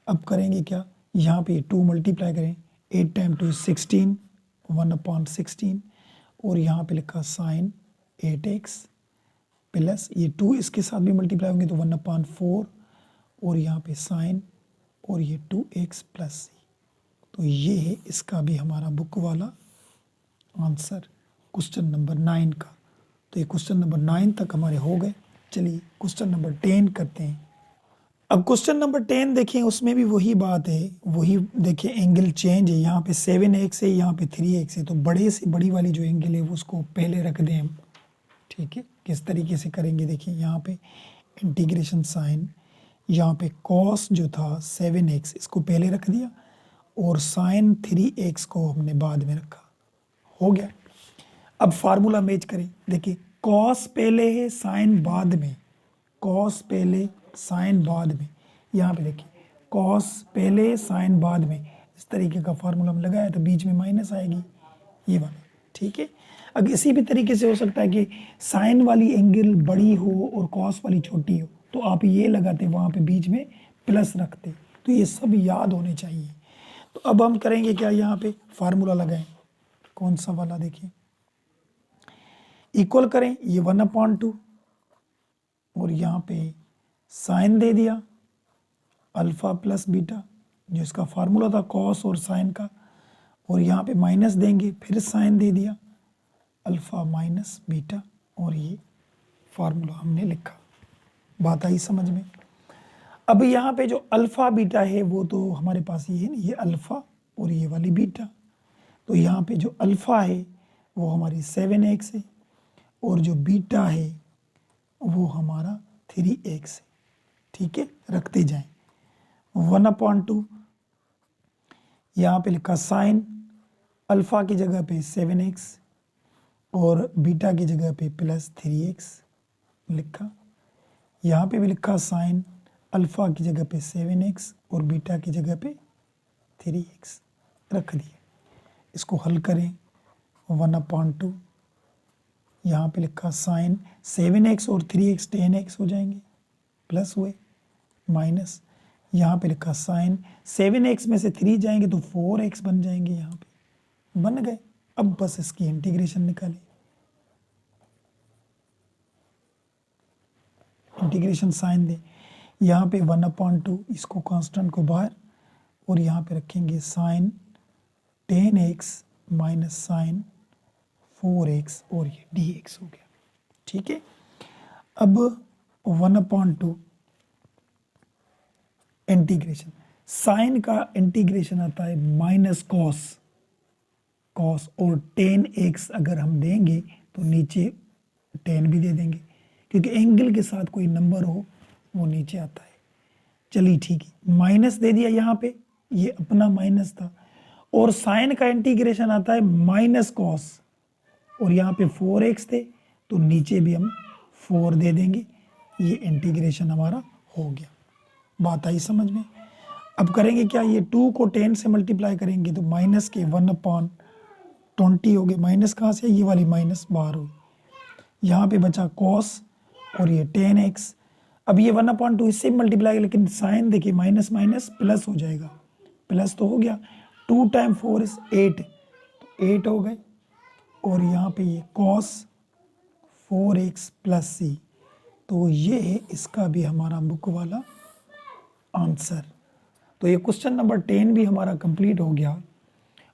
अब करेंगे क्या, यहाँ पे 2 मल्टीप्लाई करें, 8 टाइम 2 16, 1/16 और यहाँ पे लिखा साइन 8x प्लस ये 2 इसके साथ भी मल्टीप्लाई होंगे तो 1/4 और यहाँ पे साइन और ये 2x प्लस सी। तो ये है इसका भी हमारा बुक वाला आंसर क्वेश्चन नंबर 9 का। तो ये क्वेश्चन नंबर 9 तक हमारे हो गए। चलिए क्वेश्चन नंबर 10 करते हैं। अब क्वेश्चन नंबर 10 देखें, उसमें भी वही बात है, वही देखिए एंगल चेंज है, यहाँ पे 7x है, यहाँ पे 3x है। तो बड़े से बड़ी वाली जो एंगल है वो उसको पहले रख दें हम, ठीक है। किस तरीके से करेंगे देखिए, यहाँ पे इंटीग्रेशन साइन, यहाँ पे कॉस जो था 7x इसको पहले रख दिया और साइन 3x को हमने बाद में रखा, हो गया। अब फार्मूला मैच करें, देखिए कॉस पहले है साइन बाद में, कॉस पहले साइन बाद में, यहाँ पे देखिए कॉस पहले साइन बाद में, इस तरीके का फार्मूला हम लगाया तो बीच में माइनस आएगी ये वाला, ठीक है। अब इसी भी तरीके से हो सकता है कि साइन वाली एंगल बड़ी हो और कॉस वाली छोटी हो, तो आप ये लगाते वहाँ पे बीच में प्लस रखते। तो ये सब याद होने चाहिए। तो अब हम करेंगे क्या, यहाँ पे फार्मूला लगाएं, कौन सा वाला देखिए, इक्वल करें ये 1/2 और यहाँ पे साइन दे दिया अल्फा प्लस बीटा, जो इसका फार्मूला था कॉस और साइन का, और यहाँ पे माइनस देंगे, फिर साइन दे दिया अल्फा माइनस बीटा, और ये फार्मूला हमने लिखा। बात आई समझ में। अब यहाँ पे जो अल्फा बीटा है वो तो हमारे पास ये है ना, ये अल्फा और ये वाली बीटा। तो यहाँ पे जो अल्फा है वो हमारी 7x है और जो बीटा है वो हमारा 3x है, ठीक है। रखते जाएं 1/2, यहाँ पे लिखा साइन अल्फा की जगह पे 7x और बीटा की जगह पे प्लस 3x लिखा। यहाँ पे भी लिखा साइन अल्फा की जगह पे 7x और बीटा की जगह पे 3x रख दिए। इसको हल करें 1/2, यहाँ पे लिखा साइन 7x और 3x 10x हो जाएंगे, प्लस हुए माइनस, यहाँ पे लिखा साइन 7x में से 3 जाएंगे तो 4x बन जाएंगे, यहाँ पे बन गए। अब बस इसकी इंटीग्रेशन निकालें, इंटीग्रेशन साइन दें, यहाँ पे 1/2, इसको कांस्टेंट को बाहर, और यहाँ पे रखेंगे sign 10x minus sign 4x, और ये dx हो गया। ठीक है, अब 1/2 इंटीग्रेशन, साइन का इंटीग्रेशन आता है माइनस कॉस, और 10x अगर हम देंगे तो नीचे 10 भी दे देंगे, क्योंकि एंगल के साथ कोई नंबर हो वो नीचे आता है। चलिए ठीक है, माइनस दे दिया यहाँ पे, ये अपना माइनस था, और साइन का इंटीग्रेशन आता है माइनस कॉस, और यहाँ पे 4x थे तो नीचे भी हम 4 दे देंगे। ये इंटीग्रेशन हमारा हो गया। बात आई समझ में? अब करेंगे क्या, ये 2 को 10 से मल्टीप्लाई करेंगे तो माइनस के 1/20 हो गए। माइनस कहाँ से, ये वाली माइनस बाहर हुई, यहाँ पे बचा कॉस और ये 10x। अब ये 1/2 इससे मल्टीप्लाई, लेकिन साइन देखिए माइनस माइनस प्लस हो जाएगा, प्लस तो हो गया। 2 टाइम 4 इज 8, तो 8 हो गए, और यहाँ पे ये कॉस 4x प्लस सी, तो ये इसका भी हमारा बुक वाला आंसर। तो ये क्वेश्चन नंबर 10 भी हमारा कंप्लीट हो गया।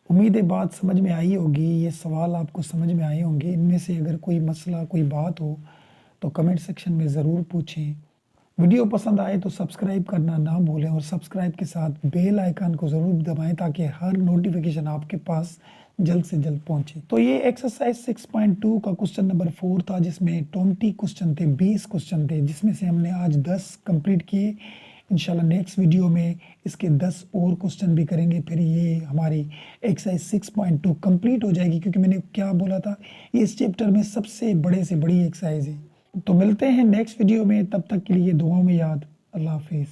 उम्मीद है बात समझ में आई होगी, ये सवाल आपको समझ में आए होंगे। इनमें से अगर कोई मसला, कोई बात हो तो कमेंट सेक्शन में ज़रूर पूछें। वीडियो पसंद आए तो सब्सक्राइब करना ना भूलें, और सब्सक्राइब के साथ बेल आइकन को ज़रूर दबाएं ताकि हर नोटिफिकेशन आपके पास जल्द से जल्द पहुंचे। तो ये एक्सरसाइज 6.2 का क्वेश्चन नंबर 4 था, जिसमें 20 क्वेश्चन थे, 20 क्वेश्चन थे, जिसमें से हमने आज 10 कंप्लीट किए। इंशाल्लाह नेक्स्ट वीडियो में इसके 10 और क्वेश्चन भी करेंगे, फिर ये हमारी एक्सरसाइज 6.2 कंप्लीट हो जाएगी, क्योंकि मैंने क्या बोला था, ये इस चैप्टर में सबसे बड़े से बड़ी एक्सरसाइज है। तो मिलते हैं नेक्स्ट वीडियो में, तब तक के लिए दुआओं में याद। अल्लाह हाफिज़।